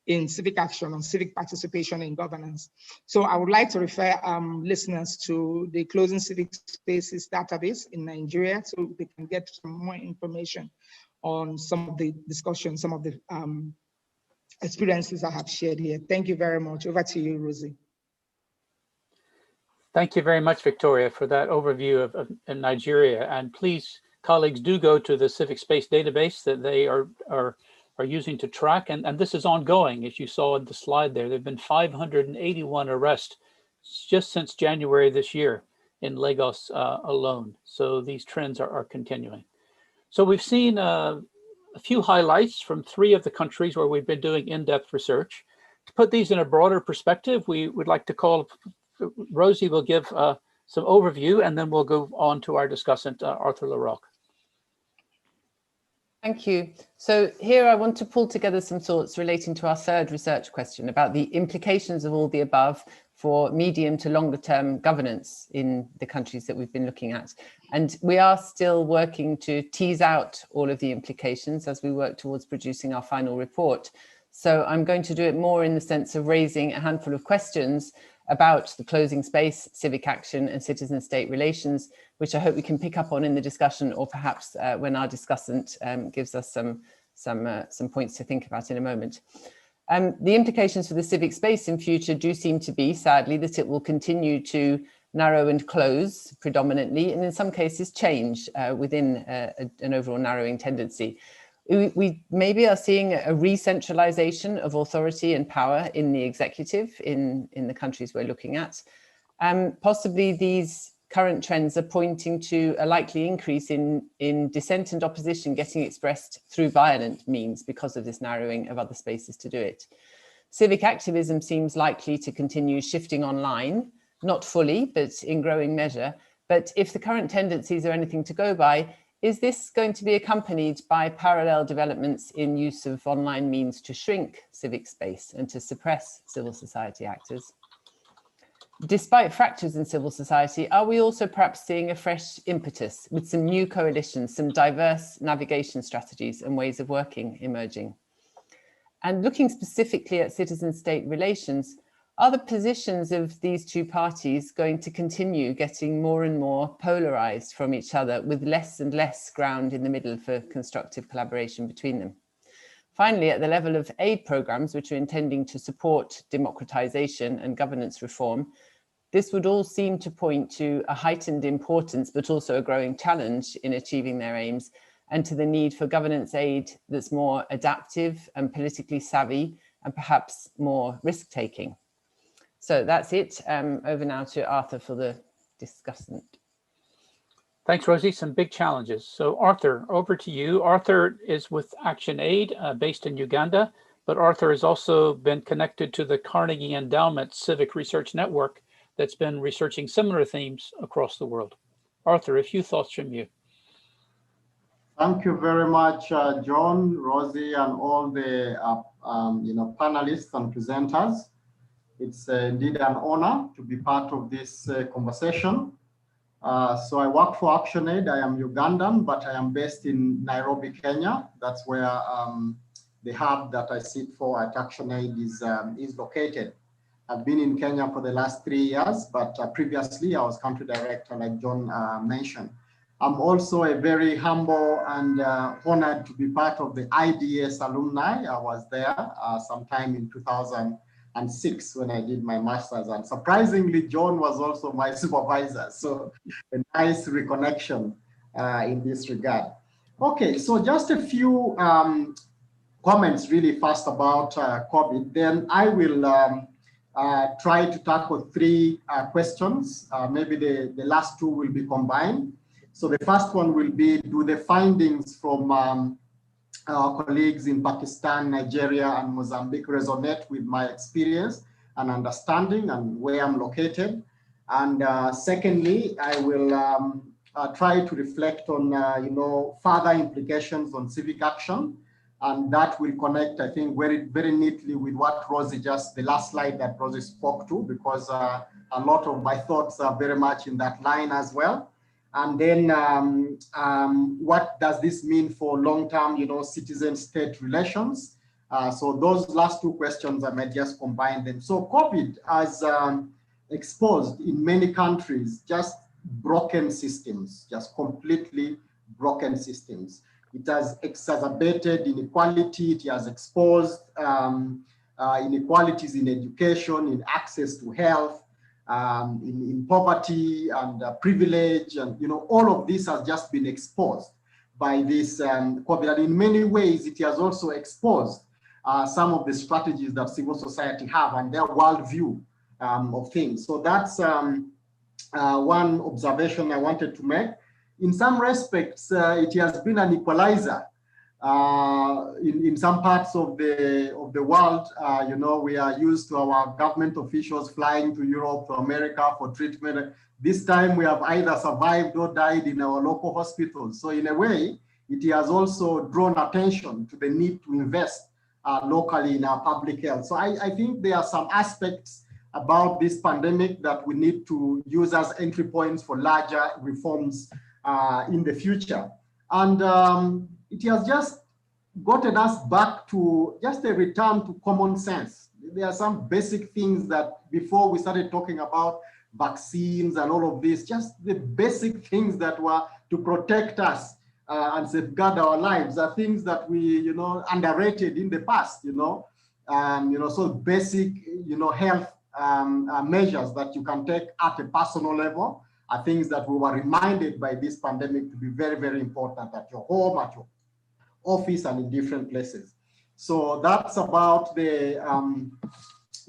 in civic action and civic participation in governance. So I would like to refer listeners to the Closing Civic Spaces database in Nigeria so they can get some more information on some of the discussions, some of the experiences I have shared here. Thank you very much. Over to you, Rosie. Thank you very much, Victoria, for that overview of Nigeria. And please, colleagues, do go to the Civic Space database that they are using to track. And this is ongoing. As you saw in the slide there, there have been 581 arrests just since January this year in Lagos alone. So these trends are continuing. So we've seen a few highlights from 3 of the countries where we've been doing in-depth research. To put these in a broader perspective, we would like to call, Rosie will give some overview, and then we'll go on to our discussant, Arthur Larocque. Thank you. So here I want to pull together some thoughts relating to our third research question about the implications of all the above for medium to longer term governance in the countries that we've been looking at. And we are still working to tease out all of the implications as we work towards producing our final report. So I'm going to do it more in the sense of raising a handful of questions about the closing space, civic action and citizen-state relations, which I hope we can pick up on in the discussion, or perhaps when our discussant gives us some points to think about in a moment. The implications for the civic space in future do seem to be, sadly, that it will continue to narrow and close predominantly, and in some cases change within an overall narrowing tendency. We maybe are seeing a re-centralization of authority and power in the executive in the countries we're looking at. Possibly these current trends are pointing to a likely increase in dissent and opposition getting expressed through violent means because of this narrowing of other spaces to do it. Civic activism seems likely to continue shifting online, not fully, but in growing measure. But if the current tendencies are anything to go by, is this going to be accompanied by parallel developments in use of online means to shrink civic space and to suppress civil society actors? despite fractures in civil society, are we also perhaps seeing a fresh impetus with some new coalitions, some diverse navigation strategies and ways of working emerging? And looking specifically at citizen-state relations, are the positions of these two parties going to continue getting more and more polarized from each other with less and less ground in the middle for constructive collaboration between them? Finally, at the level of aid programs, which are intending to support democratization and governance reform, this would all seem to point to a heightened importance, but also a growing challenge in achieving their aims, and to the need for governance aid that's more adaptive and politically savvy and perhaps more risk-taking. So that's it. Over now to Arthur for the discussant. Thanks, Rosie. Some big challenges. So Arthur, over to you. Arthur is with Action Aid based in Uganda, but Arthur has also been connected to the Carnegie Endowment Civic Research Network that's been researching similar themes across the world. Arthur, a few thoughts from you. Thank you very much, John, Rosie, and all the panelists and presenters. It's indeed an honor to be part of this conversation. So I work for ActionAid. I am Ugandan, but I am based in Nairobi, Kenya. That's where the hub that I sit for at ActionAid is located. I've been in Kenya for the last 3 years, but previously I was country director, like John mentioned. I'm also a very humble and honored to be part of the IDS alumni. I was there sometime in 2006 when I did my master's, and surprisingly, John was also my supervisor. So a nice reconnection in this regard. Okay, so just a few comments really fast about COVID. Then I will try to tackle 3 questions. Maybe the last 2 will be combined. So the first one will be, do the findings from our colleagues in Pakistan, Nigeria, and Mozambique resonate with my experience and understanding and where I'm located? And secondly, I will try to reflect on further implications on civic action, and that will connect, I think, very neatly with what Rosie the last slide that Rosie spoke to, because a lot of my thoughts are very much in that line as well. And then what does this mean for long-term, citizen-state relations? So those last 2 questions, I might just combine them. So COVID has exposed in many countries just broken systems, just completely broken systems. It has exacerbated inequality. It has exposed inequalities in education, in access to health, in poverty and privilege, and all of this has just been exposed by this COVID. And in many ways, it has also exposed some of the strategies that civil society have and their worldview of things. So that's one observation I wanted to make. In some respects, it has been an equalizer. In some parts of the world, we are used to our government officials flying to Europe, to America for treatment. This time we have either survived or died in our local hospitals. So in a way, it has also drawn attention to the need to invest locally in our public health. So I think there are some aspects about this pandemic that we need to use as entry points for larger reforms in the future. And it has just gotten us back to just a return to common sense. There are some basic things that before we started talking about vaccines and all of this, just the basic things that were to protect us and safeguard our lives are things that we, underrated in the past, so basic, health measures that you can take at a personal level are things that we were reminded by this pandemic to be very, very important at your home, at your office, and in different places. So that's about the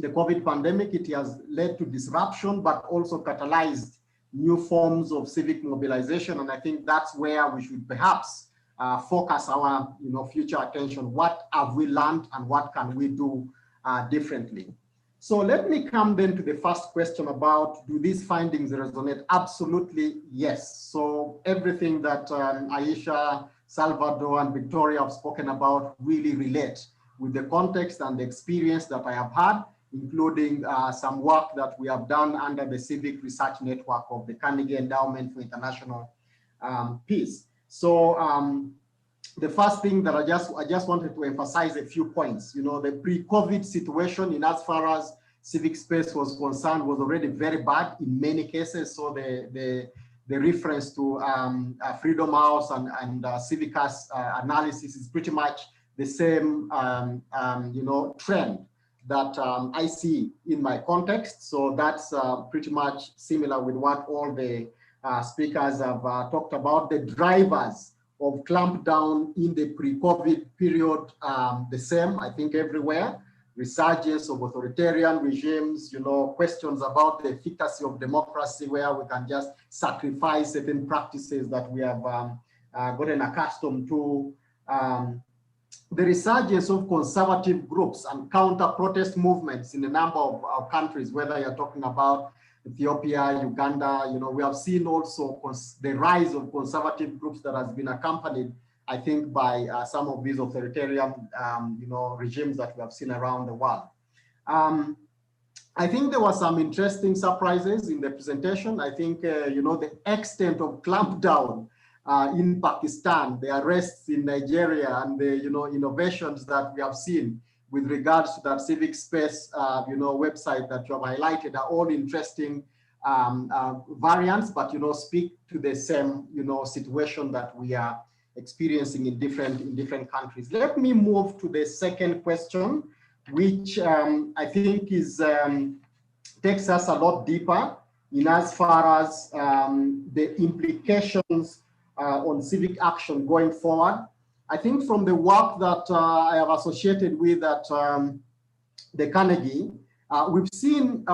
COVID pandemic. It has led to disruption, but also catalyzed new forms of civic mobilization. And I think that's where we should perhaps focus our future attention. What have we learned and what can we do differently? So let me come then to the first question about, do these findings resonate? Absolutely, yes. So everything that Aisha, Salvador, and Victoria have spoken about really relate with the context and the experience that I have had including some work that we have done under the Civic Research Network of the Carnegie Endowment for International Peace. So the first thing that I just wanted to emphasize a few points. You know, the pre-COVID situation, in as far as civic space was concerned, was already very bad in many cases. So the reference to Freedom House and Civicus analysis is pretty much the same, you know, trend that I see in my context. So that's pretty much similar with what all the speakers have talked about. The drivers of clamp down in the pre-COVID period, the same, I think, everywhere. Resurgence of authoritarian regimes, you know, questions about the efficacy of democracy, where we can just sacrifice certain practices that we have gotten accustomed to. The resurgence of conservative groups and counter-protest movements in a number of our countries, whether you're talking about Ethiopia, Uganda, you know, we have seen also the rise of conservative groups that has been accompanied, I think, by some of these authoritarian, you know, regimes that we have seen around the world. I think there were some interesting surprises in the presentation. I think, you know, the extent of clampdown in Pakistan, the arrests in Nigeria, and the, you know, innovations that we have seen with regards to that Civic Space, you know, website that you have highlighted are all interesting variants, but, you know, speak to the same, you know, situation that we are experiencing in different countries. Let me move to the second question, which I think is takes us a lot deeper in as far as the implications on civic action going forward. I think from the work that I have associated with at the Carnegie, we've seen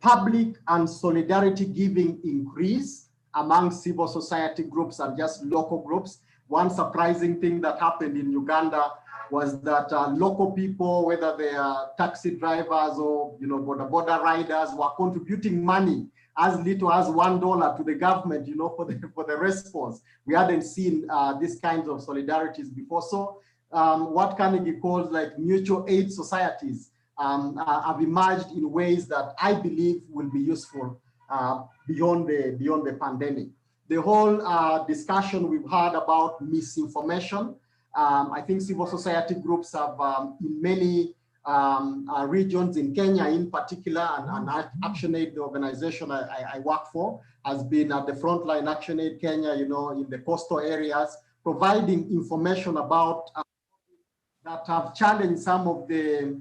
public and solidarity giving increase among civil society groups and just local groups. One surprising thing that happened in Uganda was that local people, whether they are taxi drivers or, you know, border riders, were contributing money as little as $1 to the government, you know, for the response. We hadn't seen these kinds of solidarities before. So what Carnegie calls like mutual aid societies have emerged in ways that I believe will be useful beyond the pandemic. The whole discussion we've had about misinformation, I think civil society groups have in many regions in Kenya in particular, and ActionAid, the organization I work for, has been at the frontline. ActionAid Kenya, you know, in the coastal areas, providing information about that have challenged some of the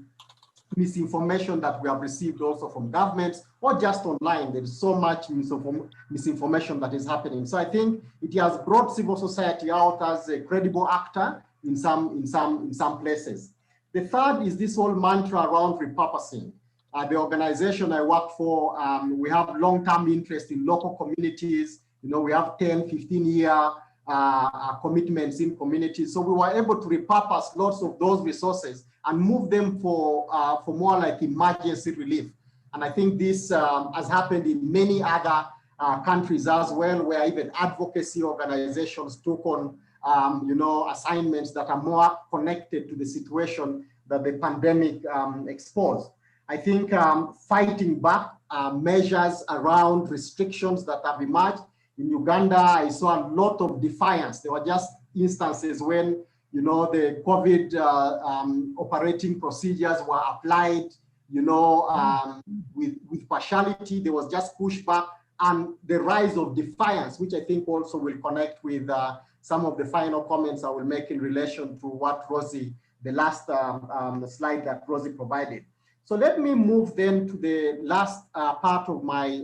misinformation that we have received also from governments or just online. There is so much misinformation that is happening. So I think it has brought civil society out as a credible actor in some places. The third is this whole mantra around repurposing. The organization I work for, we have long-term interest in local communities. You know, we have 10, 15-year commitments in communities. So we were able to repurpose lots of those resources and move them for more like emergency relief. And I think this has happened in many other countries as well, where even advocacy organizations took on you know, assignments that are more connected to the situation that the pandemic exposed. I think fighting back measures around restrictions that have emerged. In Uganda, I saw a lot of defiance. There were just instances when, you know, the COVID operating procedures were applied, you know, with partiality. There was just pushback and the rise of defiance, which I think also will connect with some of the final comments I will make in relation to what Rosie, the last slide that Rosie provided. So let me move then to the last part of my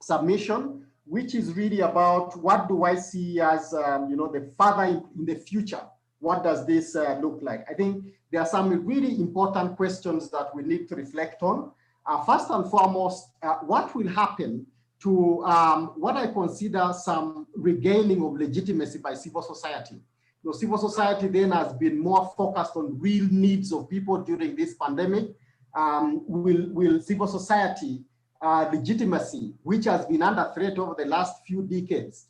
submission, which is really about what do I see as, you know, the further in the future. What does this look like? I think there are some really important questions that we need to reflect on. First and foremost, what will happen to what I consider some regaining of legitimacy by civil society? You know, civil society then has been more focused on real needs of people during this pandemic. Will civil society legitimacy, which has been under threat over the last few decades,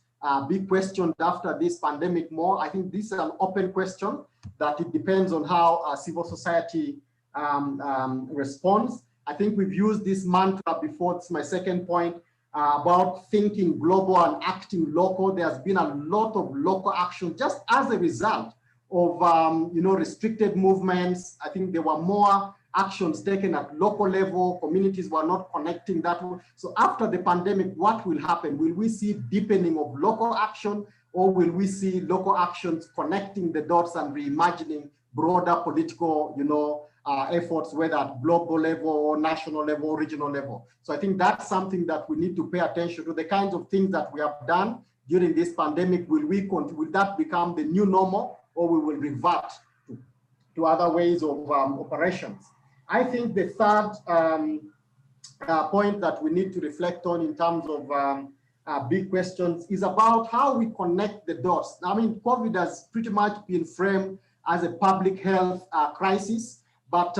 be questioned after this pandemic more? I think this is an open question that it depends on how civil society response. I think we've used this mantra before. It's my second point about thinking global and acting local. There's been a lot of local action just as a result of restricted movements. I think there were more actions taken at local level. Communities were not connecting that way. So after the pandemic, what will happen? Will we see deepening of local action, or will we see local actions connecting the dots and reimagining broader political, efforts, whether at global level or national level or regional level? So I think that's something that we need to pay attention to. The kinds of things that we have done during this pandemic, will that become the new normal, or we will revert to other ways of operations? I think the third point that we need to reflect on in terms of big questions is about how we connect the dots. I mean, COVID has pretty much been framed as a public health crisis, but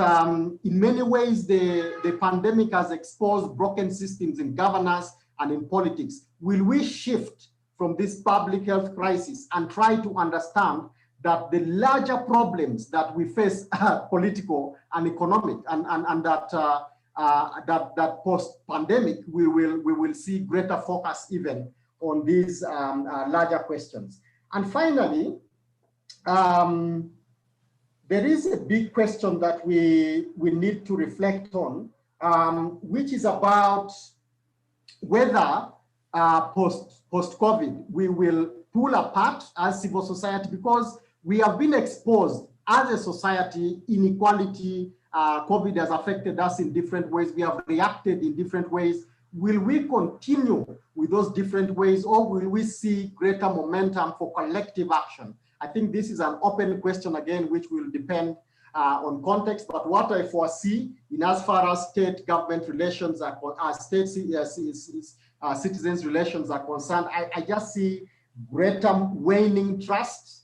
in many ways, the pandemic has exposed broken systems in governance and in politics. Will we shift from this public health crisis and try to understand that the larger problems that we face are political and economic, and that post-pandemic we will see greater focus even on these larger questions. And finally, there is a big question that we need to reflect on, which is about whether post-COVID we will pull apart as civil society, because we have been exposed as a society. Inequality, COVID has affected us in different ways. We have reacted in different ways. Will we continue with those different ways, or will we see greater momentum for collective action? I think this is an open question again, which will depend on context. But what I foresee in as far as state government relations citizens relations are concerned, I just see greater waning trust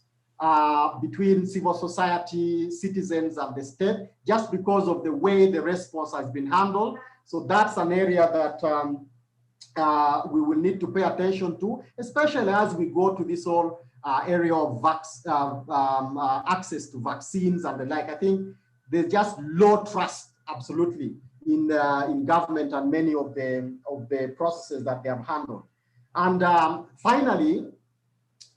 between civil society, citizens, and the state, just because of the way the response has been handled. So that's an area that we will need to pay attention to, especially as we go to this whole area of access to vaccines and the like. I think there's just low trust, absolutely, in government and many of the processes that they have handled. And finally,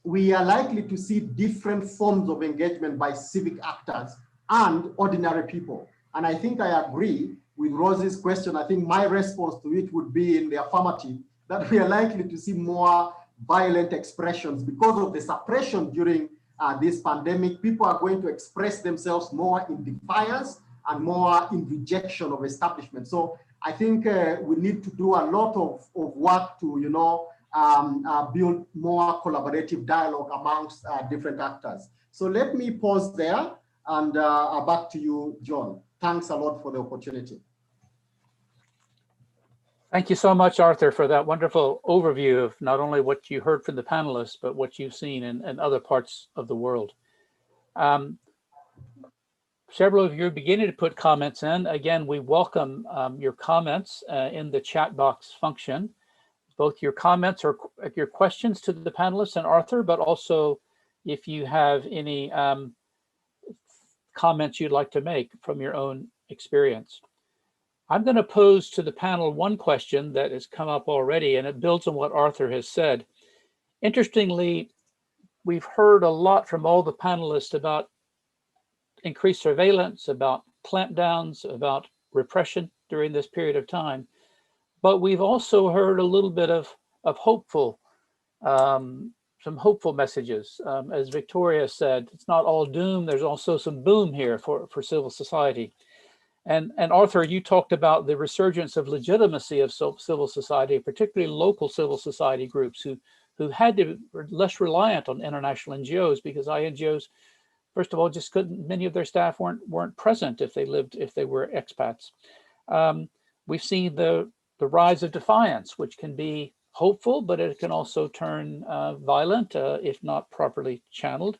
we are likely to see different forms of engagement by civic actors and ordinary people. And I think I agree with Rosie's question. I think my response to it would be in the affirmative, that we are likely to see more violent expressions because of the suppression during this pandemic. People are going to express themselves more in defiance and more in rejection of establishment. So I think we need to do a lot of work to, build more collaborative dialogue amongst different actors. So let me pause there, and back to you, John. Thanks a lot for the opportunity. Thank you so much, Arthur, for that wonderful overview of not only what you heard from the panelists, but what you've seen in other parts of the world. Several of you are beginning to put comments in. Again, we welcome your comments in the chat box function, both your comments or your questions to the panelists and Arthur, but also if you have any comments you'd like to make from your own experience. I'm going to pose to the panel one question that has come up already, and it builds on what Arthur has said. Interestingly, we've heard a lot from all the panelists about increased surveillance, about clampdowns, about repression during this period of time. But we've also heard a little bit of hopeful, some hopeful messages. As Victoria said, it's not all doom. There's also some boom here for civil society. And Arthur, you talked about the resurgence of legitimacy of civil society, particularly local civil society groups who had to be less reliant on international NGOs, because INGOs, first of all, just couldn't. Many of their staff weren't present if they were expats. We've seen the rise of defiance, which can be hopeful, but it can also turn violent if not properly channeled.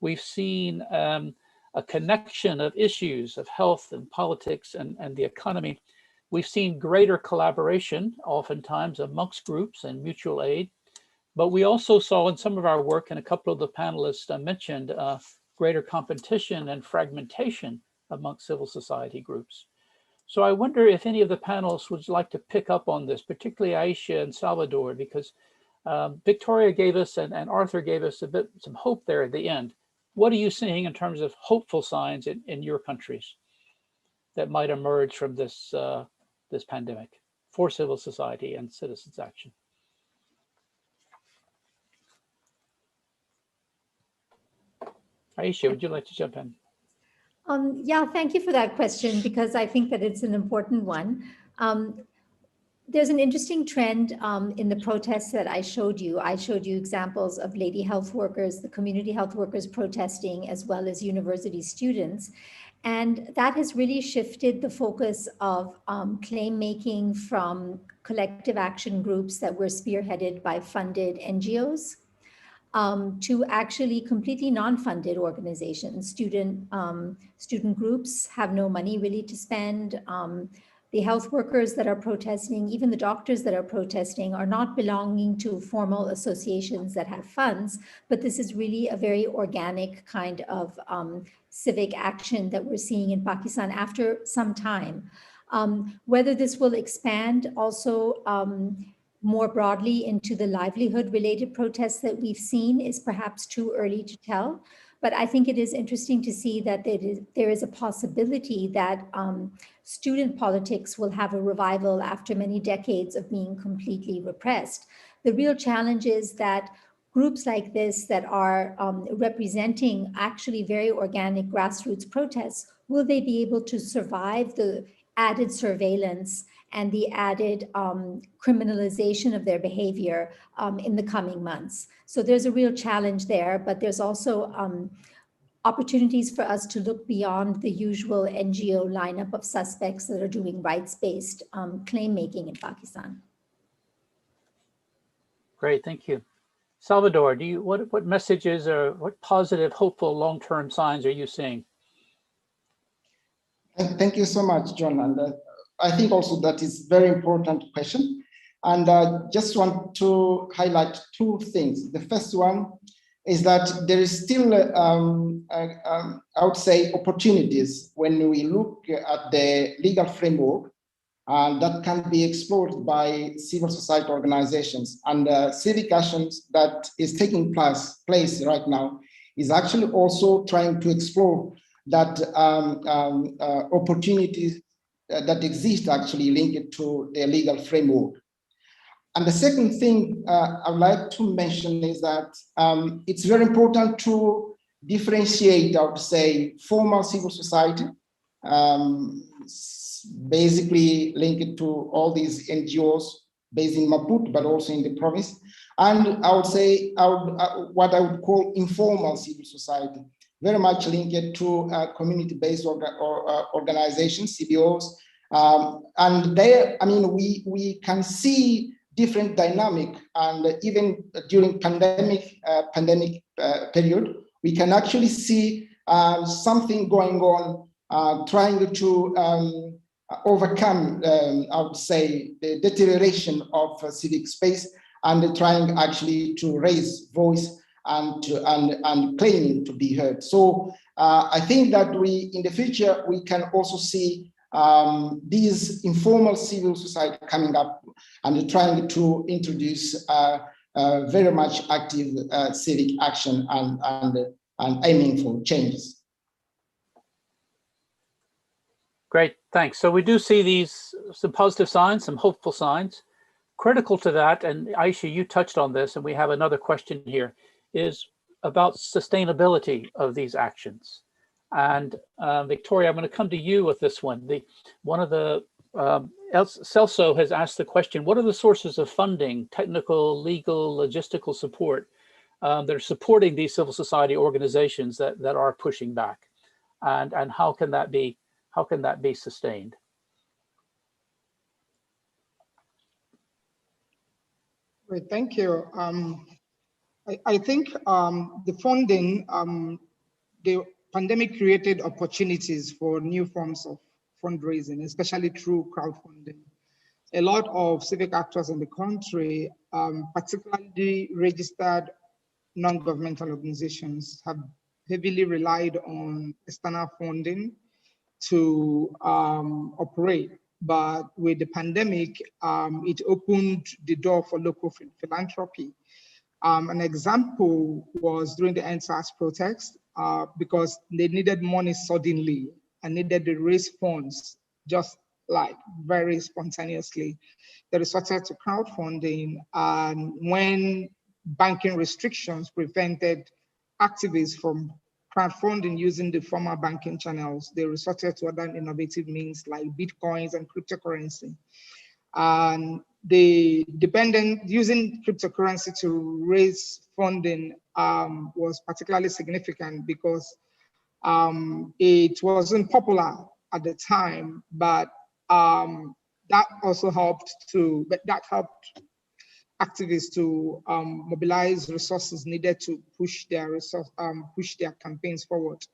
We've seen a connection of issues of health and politics and the economy. We've seen greater collaboration, oftentimes amongst groups and mutual aid. But we also saw in some of our work, and a couple of the panelists mentioned, greater competition and fragmentation amongst civil society groups. So I wonder if any of the panelists would like to pick up on this, particularly Aisha and Salvador, because Victoria gave us and Arthur gave us some hope there at the end. What are you seeing in terms of hopeful signs in your countries that might emerge from this this pandemic for civil society and citizens' action? Aisha, would you like to jump in? Yeah, thank you for that question, because I think that it's an important one. There's an interesting trend in the protests that I showed you. I showed you examples of lady health workers, the community health workers protesting, as well as university students. And that has really shifted the focus of claim making from collective action groups that were spearheaded by funded NGOs to actually completely non-funded organizations. Student groups have no money really to spend. The health workers that are protesting, even the doctors that are protesting, are not belonging to formal associations that have funds, but this is really a very organic kind of civic action that we're seeing in Pakistan after some time. Whether this will expand also more broadly into the livelihood-related protests that we've seen is perhaps too early to tell. But I think it is interesting to see that there is a possibility that student politics will have a revival after many decades of being completely repressed. The real challenge is that groups like this that are representing actually very organic grassroots protests, will they be able to survive the added surveillance and the added criminalization of their behavior in the coming months? So there's a real challenge there, but there's also opportunities for us to look beyond the usual NGO lineup of suspects that are doing rights-based claim making in Pakistan. Great, thank you. Salvador, what messages or what positive, hopeful, long-term signs are you seeing? Thank you so much, John. And I think also that is very important question. And just want to highlight two things. The first one is that there is still, I would say, opportunities when we look at the legal framework that can be explored by civil society organizations. And civic actions that is taking place right now is actually also trying to explore that opportunities that exist actually linked to the legal framework. And the second thing I would like to mention is that it's very important to differentiate, I would say, formal civil society, basically linked to all these NGOs based in Maputo, but also in the province. And I would say what I would call informal civil society, very much linked to community-based organizations, CBOs. And there, I mean, we can see different dynamic, and even during pandemic period, we can actually see something going on, trying to overcome, I would say, the deterioration of civic space, and trying actually to raise voice and claiming to be heard. So I think that in the future, we can also see these informal civil society coming up and trying to introduce very much active civic action and aiming for changes. Great, thanks. So we do see some positive signs, some hopeful signs. Critical to that, and Aisha, you touched on this, and we have another question here, is about sustainability of these actions. And Victoria, I'm going to come to you with this one. One of the Celso has asked the question: what are the sources of funding, technical, legal, logistical support that are supporting these civil society organizations that are pushing back, and how can that be sustained? Great, thank you. I think the funding, the pandemic created opportunities for new forms of fundraising, especially through crowdfunding. A lot of civic actors in the country, particularly registered non-governmental organizations, have heavily relied on external funding to operate. But with the pandemic, it opened the door for local philanthropy. An example was during the NSAS protest, because they needed money suddenly and needed to raise funds just like very spontaneously. They resorted to crowdfunding, and when banking restrictions prevented activists from crowdfunding using the formal banking channels, they resorted to other innovative means like Bitcoins and cryptocurrency. And the dependent using cryptocurrency to raise funding was particularly significant because it wasn't popular at the time, but that helped activists to mobilize resources needed to push their campaigns forward.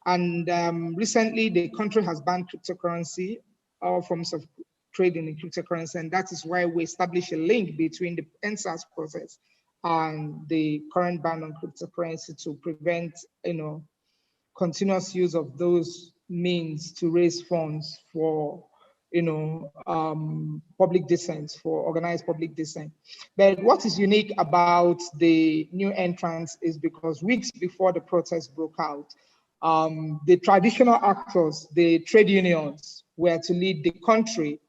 And recently, the country has banned cryptocurrency, all forms of trading in cryptocurrency, and that is why we established a link between the NSAS process and the current ban on cryptocurrency to prevent, continuous use of those means to raise funds for, public dissent, for organized public dissent. But what is unique about the new entrants is because weeks before the protest broke out, the traditional actors, the trade unions, were to lead the country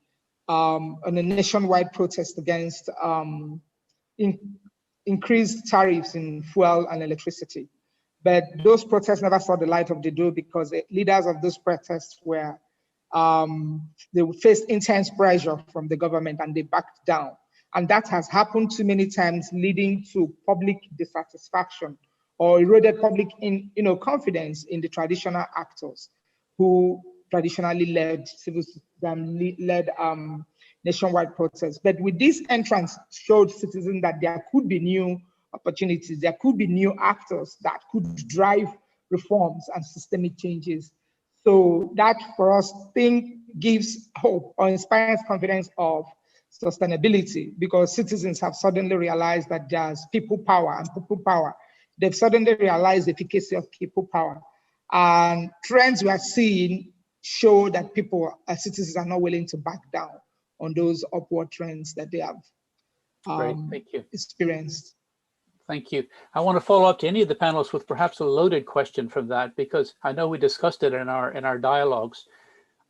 on a nationwide protest against increased tariffs in fuel and electricity. But those protests never saw the light of the day because the leaders of those protests were, they faced intense pressure from the government and they backed down. And that has happened too many times, leading to public dissatisfaction or eroded public confidence in the traditional actors who traditionally led nationwide protests. But with this entrance showed citizens that there could be new opportunities, there could be new actors that could drive reforms and systemic changes. So that for us gives hope or inspires confidence of sustainability, because citizens have suddenly realized that there's people power and people power. They've suddenly realized the efficacy of people power. And trends we are seeing show that citizens are not willing to back down on those upward trends that they have experienced. Thank you. I want to follow up to any of the panelists with perhaps a loaded question from that, because I know we discussed it in our dialogues.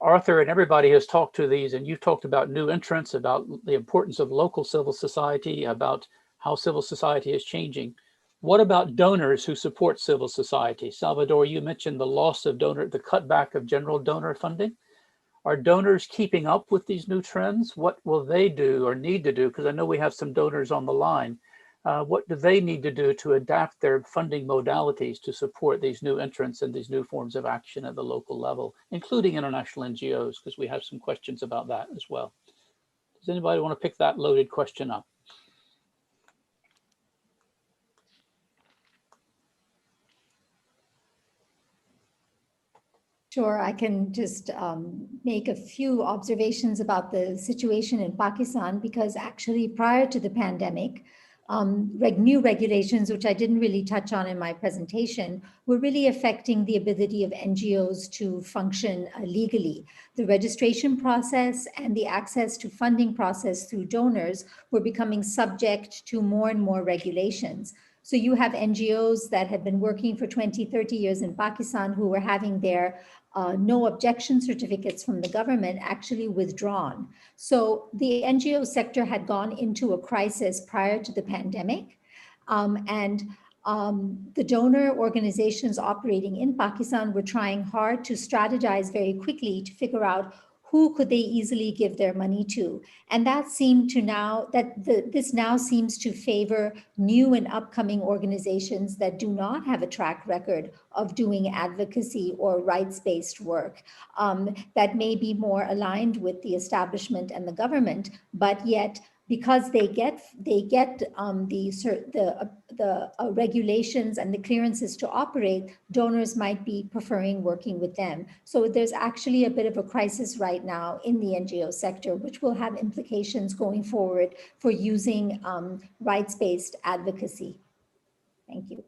Arthur and everybody has talked to these, and you've talked about new entrants, about the importance of local civil society, about how civil society is changing. What about donors who support civil society? Salvador, you mentioned the loss of the cutback of general donor funding. Are donors keeping up with these new trends? What will they do or need to do? Because I know we have some donors on the line. What do they need to do to adapt their funding modalities to support these new entrants and these new forms of action at the local level, including international NGOs, because we have some questions about that as well. Does anybody want to pick that loaded question up? Sure, I can just make a few observations about the situation in Pakistan, because actually prior to the pandemic, new regulations, which I didn't really touch on in my presentation, were really affecting the ability of NGOs to function legally. The registration process and the access to funding process through donors were becoming subject to more and more regulations. So you have NGOs that have been working for 20, 30 years in Pakistan who were having their no objection certificates from the government actually withdrawn. So the NGO sector had gone into a crisis prior to the pandemic. The donor organizations operating in Pakistan were trying hard to strategize very quickly to figure out who could they easily give their money to. And that seemed to this now seems to favor new and upcoming organizations that do not have a track record of doing advocacy or rights-based work, that may be more aligned with the establishment and the government, but yet because they get the regulations and the clearances to operate, donors might be preferring working with them. So there's actually a bit of a crisis right now in the NGO sector, which will have implications going forward for using rights-based advocacy. Thank you.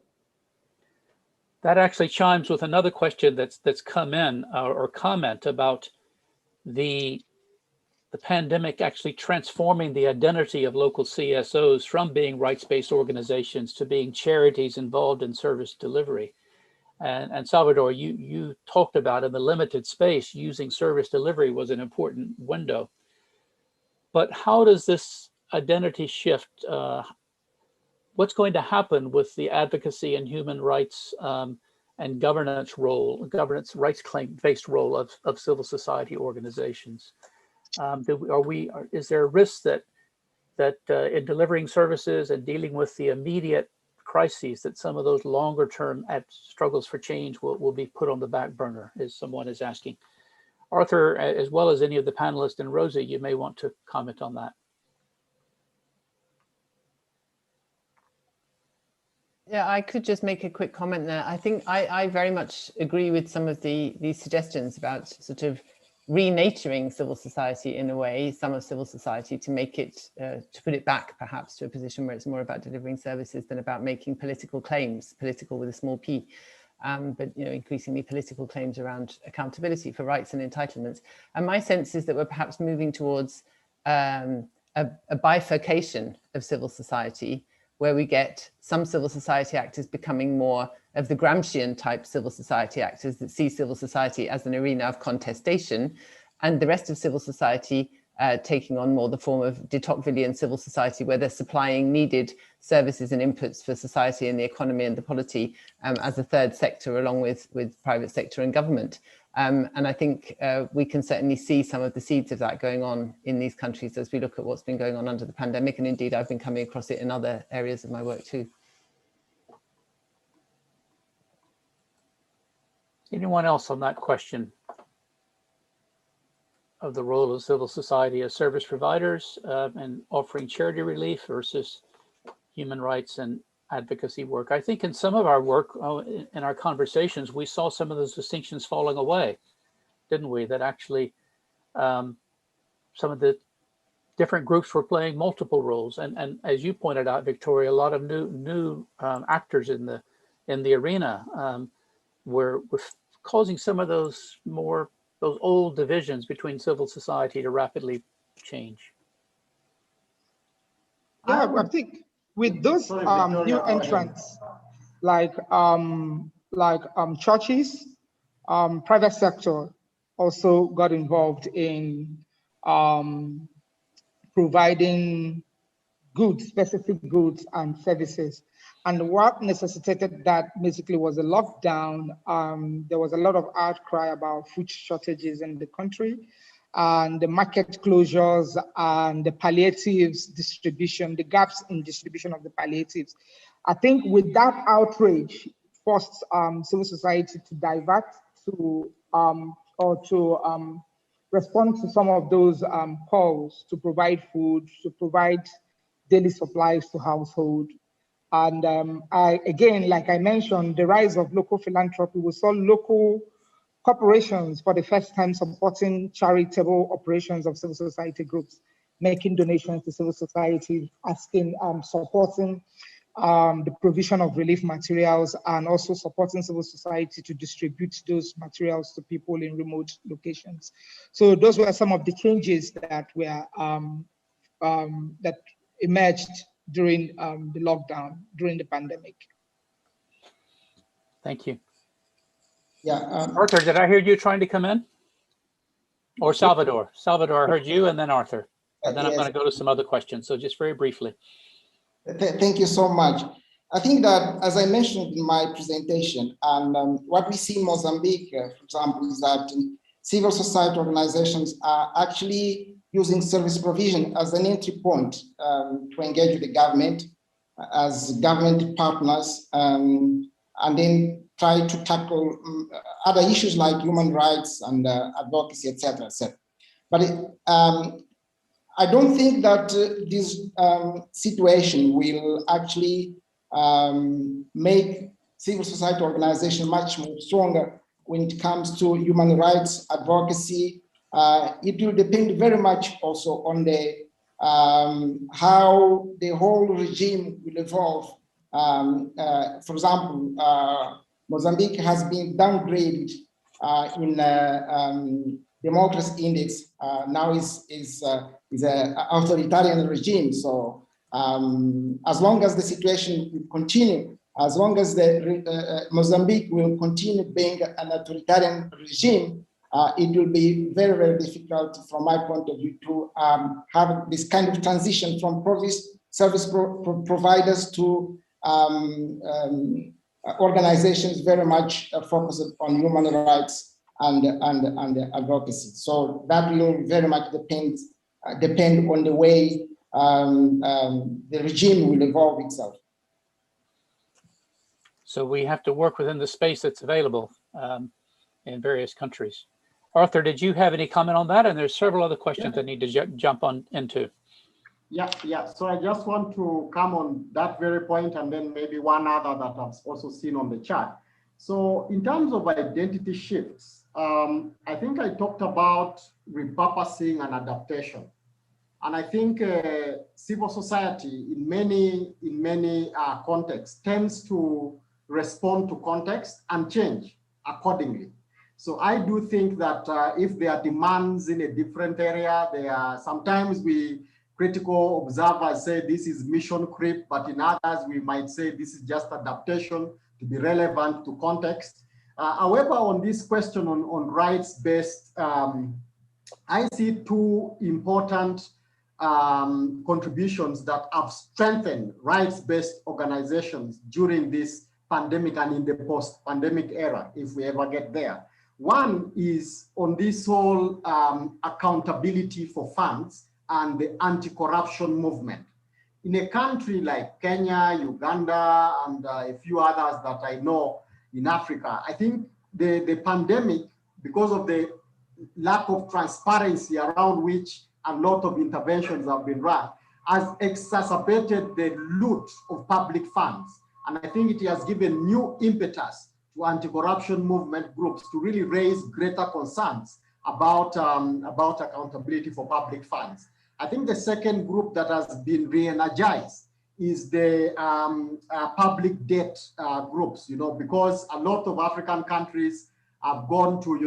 That actually chimes with another question that's come in, or comment about the pandemic actually transforming the identity of local CSOs from being rights-based organizations to being charities involved in service delivery. And Salvador, you talked about in the limited space, using service delivery was an important window. But how does this identity shift? What's going to happen with the advocacy and human rights and governance rights claim-based role of civil society organizations? Is there a risk that in delivering services and dealing with the immediate crises, that some of those longer term struggles for change will be put on the back burner, as someone is asking? Arthur, as well as any of the panelists, and Rosie, you may want to comment on that. Yeah, I could just make a quick comment there. I think I very much agree with some of these suggestions about sort of renaturing civil society in a way, some of civil society, to make it, to put it back perhaps to a position where it's more about delivering services than about making political claims, political with a small p, but increasingly political claims around accountability for rights and entitlements. And my sense is that we're perhaps moving towards a bifurcation of civil society, where we get some civil society actors becoming more of the Gramscian type civil society actors that see civil society as an arena of contestation, and the rest of civil society taking on more the form of de Tocquevillian civil society, where they're supplying needed services and inputs for society and the economy and the polity as a third sector, along with private sector and government. And I think we can certainly see some of the seeds of that going on in these countries as we look at what's been going on under the pandemic. And indeed, I've been coming across it in other areas of my work too. Anyone else on that question of the role of civil society as service providers and offering charity relief versus human rights and advocacy work? I think in some of our work, in our conversations, we saw some of those distinctions falling away, didn't we? That actually some of the different groups were playing multiple roles, and as you pointed out, Victoria, a lot of new actors in the arena were causing some of those old divisions between civil society to rapidly change. Yeah, I think with those new entrants, like churches, private sector also got involved in providing goods, specific goods and services. And what necessitated that basically was a lockdown. There was a lot of outcry about food shortages in the country, and the market closures and the palliatives distribution, the gaps in distribution of the palliatives. I think with that outrage, forced civil society to divert to respond to some of those calls to provide food, to provide daily supplies to household. And again, like I mentioned, the rise of local philanthropy. We saw local corporations for the first time supporting charitable operations of civil society groups, making donations to civil society, asking, supporting the provision of relief materials, and also supporting civil society to distribute those materials to people in remote locations. So those were some of the changes that were that emerged during the lockdown, during the pandemic. Thank you. Yeah. Arthur, did I hear you trying to come in? Or Salvador? Salvador, I heard you, and then Arthur. And then yes. I'm going to go to some other questions. So just very briefly. Thank you so much. I think that, as I mentioned in my presentation, and what we see in Mozambique, for example, is that civil society organizations are actually using service provision as an entry point to engage with the government as government partners, and then try to tackle other issues like human rights and advocacy, etc., etc. But I don't think that this situation will actually make civil society organization much more stronger when it comes to human rights advocacy. It will depend very much also on the how the whole regime will evolve. For example, Mozambique has been downgraded in democracy index. Now is an authoritarian regime. So as long as the situation will continue, as long as the Mozambique will continue being an authoritarian regime, it will be very, very difficult from my point of view to have this kind of transition from service providers to organizations very much focused on human rights and advocacy. So that will very much depend on the way the regime will evolve itself. So we have to work within the space that's available in various countries. Arthur, did you have any comment on that? And there's several other questions I need to jump on into. Yeah. So I just want to come on that very point, and then maybe one other that I've also seen on the chart. So in terms of identity shifts, I think I talked about repurposing and adaptation. And I think civil society in many contexts tends to respond to context and change accordingly. So I do think that if there are demands in a different area, sometimes critical observers say this is mission creep, but in others we might say this is just adaptation to be relevant to context. However, on this question on rights-based, I see two important contributions that have strengthened rights-based organizations during this pandemic and in the post-pandemic era, if we ever get there. One is on this whole accountability for funds and the anti-corruption movement. In a country like Kenya, Uganda, and a few others that I know in Africa, I think the pandemic, because of the lack of transparency around which a lot of interventions have been run, has exacerbated the loot of public funds. And I think it has given new impetus to anti-corruption movement groups to really raise greater concerns about accountability for public funds. I think the second group that has been re-energized is the public debt groups, because a lot of African countries have gone to,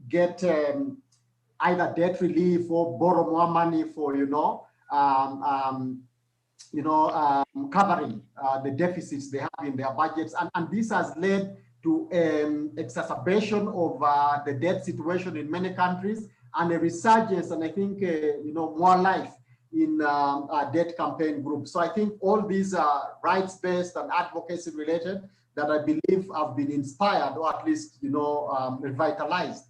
get either debt relief or borrow more money for, covering the deficits they have in their budgets. And this has led to exacerbation of the debt situation in many countries and a resurgence, and I think, more life in debt campaign groups. So I think all these are rights-based and advocacy related that I believe have been inspired or at least, revitalized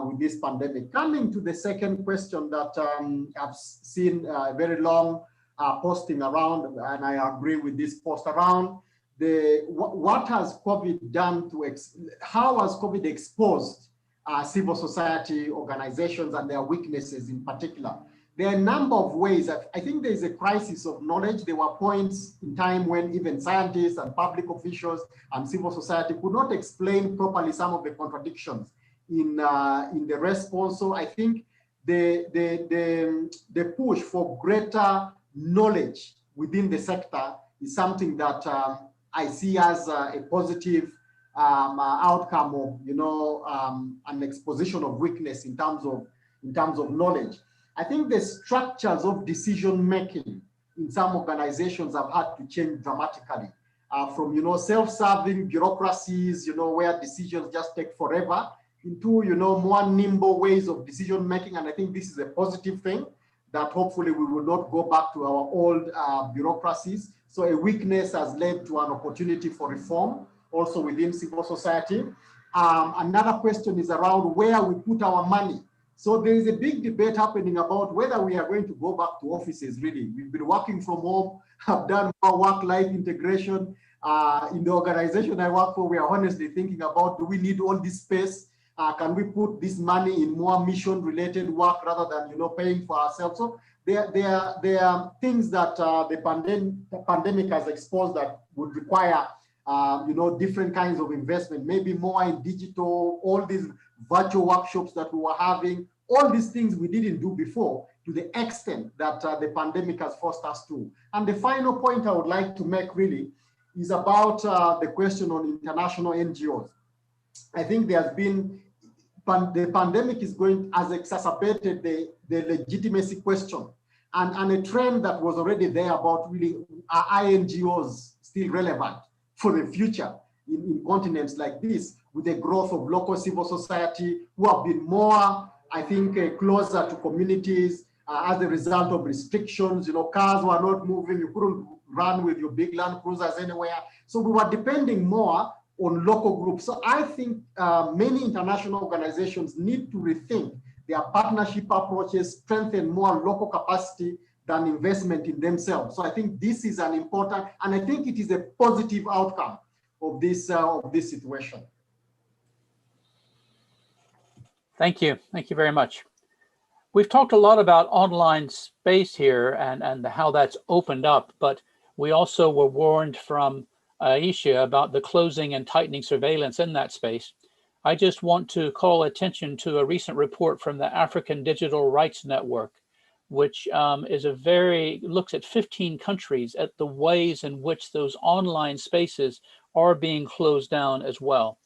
with this pandemic. Coming to the second question that I've seen a very long posting around, and I agree with this post around what has COVID done to, how has COVID exposed civil society organizations and their weaknesses in particular? There are a number of ways. I think there is a crisis of knowledge. There were points in time when even scientists and public officials and civil society could not explain properly some of the contradictions in the response. So I think the push for greater knowledge within the sector is something that I see as a positive outcome of an exposition of weakness in terms of knowledge. I think the structures of decision making in some organizations have had to change dramatically from self-serving bureaucracies where decisions just take forever into more nimble ways of decision making. And I think this is a positive thing that hopefully we will not go back to our old bureaucracies. So a weakness has led to an opportunity for reform also within civil society. Another question is around where we put our money. So there is a big debate happening about whether we are going to go back to offices, really. We've been working from home, have done more work-life integration. In the organization I work for, we are honestly thinking about, do we need all this space? Can we put this money in more mission-related work rather than paying for ourselves? So there are things that the pandemic has exposed that would require different kinds of investment, maybe more in digital, all these virtual workshops that we were having, all these things we didn't do before to the extent that the pandemic has forced us to. And the final point I would like to make really is about the question on international NGOs. I think there has been, the pandemic has exacerbated the legitimacy question, and a trend that was already there about really, are NGOs still relevant for the future in continents like this, with the growth of local civil society who have been more, I think, closer to communities as a result of restrictions. Cars were not moving, you couldn't run with your big Land Cruisers anywhere. So we were depending more on local groups. So I think many international organizations need to rethink their partnership approaches, strengthen more local capacity than investment in themselves. So I think this is an important, and I think it is a positive outcome of this situation. Thank you. Thank you very much. We've talked a lot about online space here and how that's opened up, but we also were warned from Aisha about the closing and tightening surveillance in that space. I just want to call attention to a recent report from the African Digital Rights Network, which looks at 15 countries at the ways in which those online spaces are being closed down as well.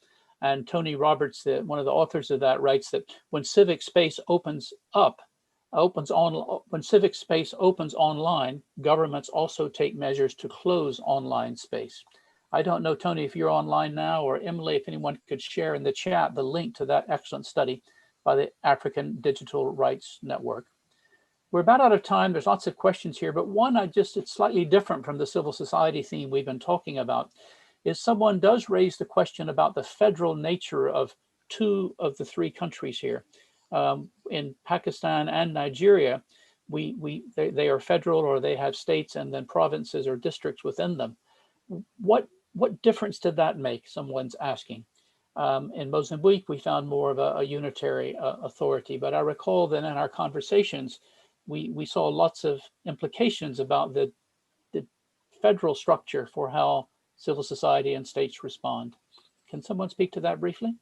And Tony Roberts, one of the authors of that, writes that when Civic Space opens online, governments also take measures to close online space. I don't know, Tony, if you're online now, or Emily, if anyone could share in the chat the link to that excellent study by the African Digital Rights Network. We're about out of time. There's lots of questions here, but one it's slightly different from the civil society theme we've been talking about, is someone does raise the question about the federal nature of two of the three countries here. In Pakistan and Nigeria, they are federal, or they have states and then provinces or districts within them. What difference did that make? Someone's asking. In Mozambique, we found more of a unitary authority, but I recall that in our conversations, we saw lots of implications about the federal structure for how civil society and states respond. Can someone speak to that briefly?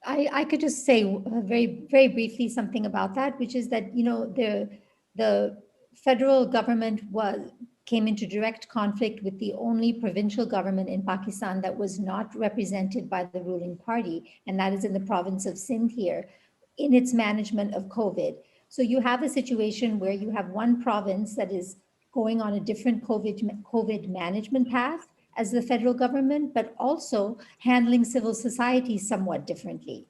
I could just say very, very briefly something about that, which is that, the federal government came into direct conflict with the only provincial government in Pakistan that was not represented by the ruling party, and that is in the province of Sindh here, in its management of COVID. So you have a situation where you have one province that is going on a different COVID management path as the federal government, but also handling civil society somewhat differently.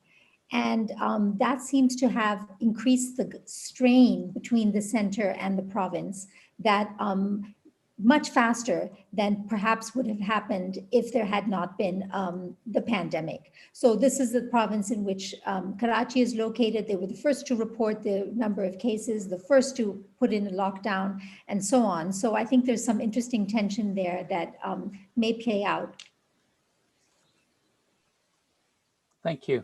And that seems to have increased the strain between the center and the province that much faster than perhaps would have happened if there had not been the pandemic. So this is the province in which Karachi is located. They were the first to report the number of cases, the first to put in a lockdown, and so on. So I think there's some interesting tension there that may play out. Thank you.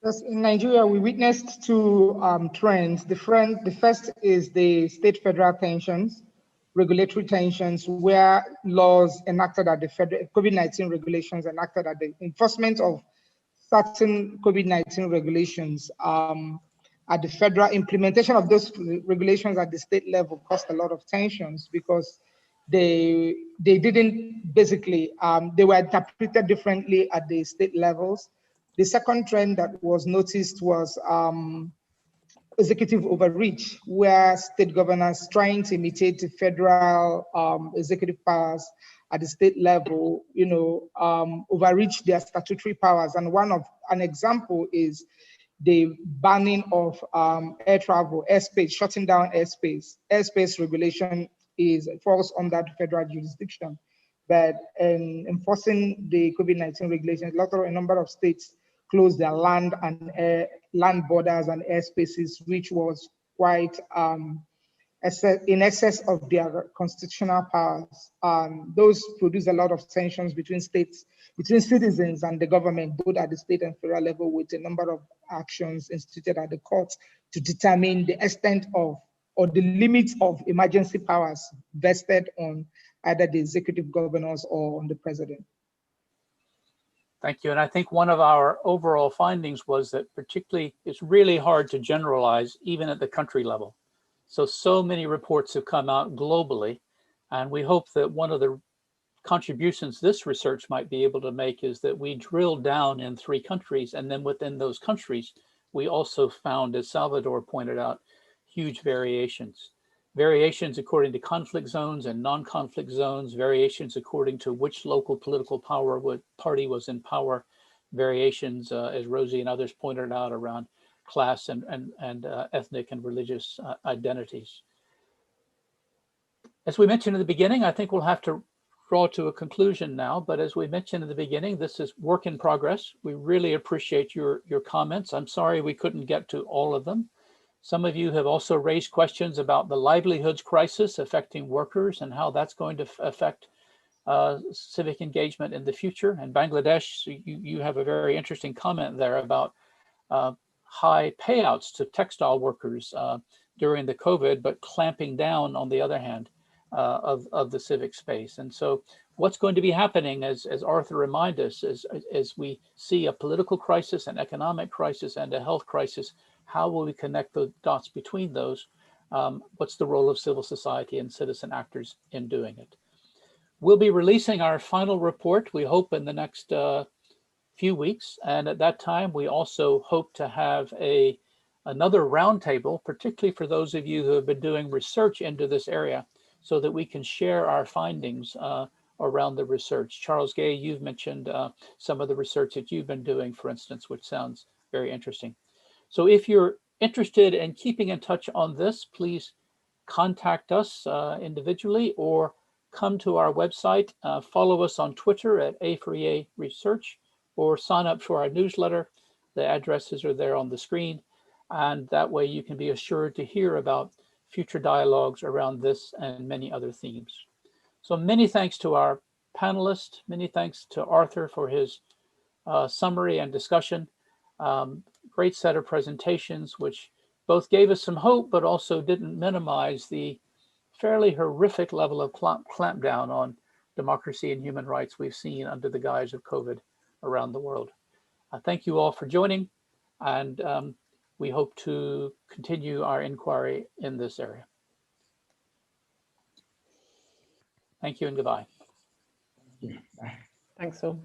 Yes, in Nigeria, we witnessed two trends. The first is the state-federal tensions, regulatory tensions, where laws enacted at the federal COVID-19 regulations enacted at the enforcement of certain COVID-19 regulations at the federal implementation of those regulations at the state level caused a lot of tensions because they didn't basically, they were interpreted differently at the state levels. The second trend that was noticed was executive overreach, where state governors trying to imitate the federal executive powers at the state level, overreach their statutory powers. And an example is the banning of air travel, airspace, shutting down airspace. Airspace regulation falls under federal jurisdiction, but in enforcing the COVID-19 regulations, a number of states closed their land borders and airspaces, which was quite in excess of their constitutional powers. Those produce a lot of tensions between citizens and the government, both at the state and federal level, with a number of actions instituted at the courts to determine the extent of or the limits of emergency powers vested on either the executive governors or on the president. Thank you. And I think one of our overall findings was that particularly it's really hard to generalize even at the country level. So many reports have come out globally, and we hope that one of the contributions this research might be able to make is that we drill down in 3 countries, and then within those countries, we also found, as Salvador pointed out, huge variations. Variations according to conflict zones and non-conflict zones, variations according to which local political party was in power, variations, as Rosie and others pointed out, around class and ethnic and religious identities. As we mentioned in the beginning, I think we'll have to draw to a conclusion now, but as we mentioned in the beginning, this is work in progress. We really appreciate your comments. I'm sorry we couldn't get to all of them. Some of you have also raised questions about the livelihoods crisis affecting workers and how that's going to affect civic engagement in the future. In Bangladesh, you have a very interesting comment there about high payouts to textile workers during the COVID, but clamping down, on the other hand, of the civic space. And so what's going to be happening, as Arthur reminded us, as we see a political crisis, an economic crisis, and a health crisis, how will we connect the dots between those? What's the role of civil society and citizen actors in doing it? We'll be releasing our final report, we hope, in the next few weeks. And at that time, we also hope to have another roundtable, particularly for those of you who have been doing research into this area, so that we can share our findings around the research. Charles Gay, you've mentioned some of the research that you've been doing, for instance, which sounds very interesting. So if you're interested in keeping in touch on this, please contact us individually or come to our website, follow us on Twitter at A4EA Research, or sign up for our newsletter. The addresses are there on the screen. And that way you can be assured to hear about future dialogues around this and many other themes. So many thanks to our panelists. Many thanks to Arthur for his summary and discussion. Great set of presentations, which both gave us some hope, but also didn't minimize the fairly horrific level of clampdown on democracy and human rights we've seen under the guise of COVID around the world. Thank you all for joining, and we hope to continue our inquiry in this area. Thank you and goodbye. Bye. Thanks all.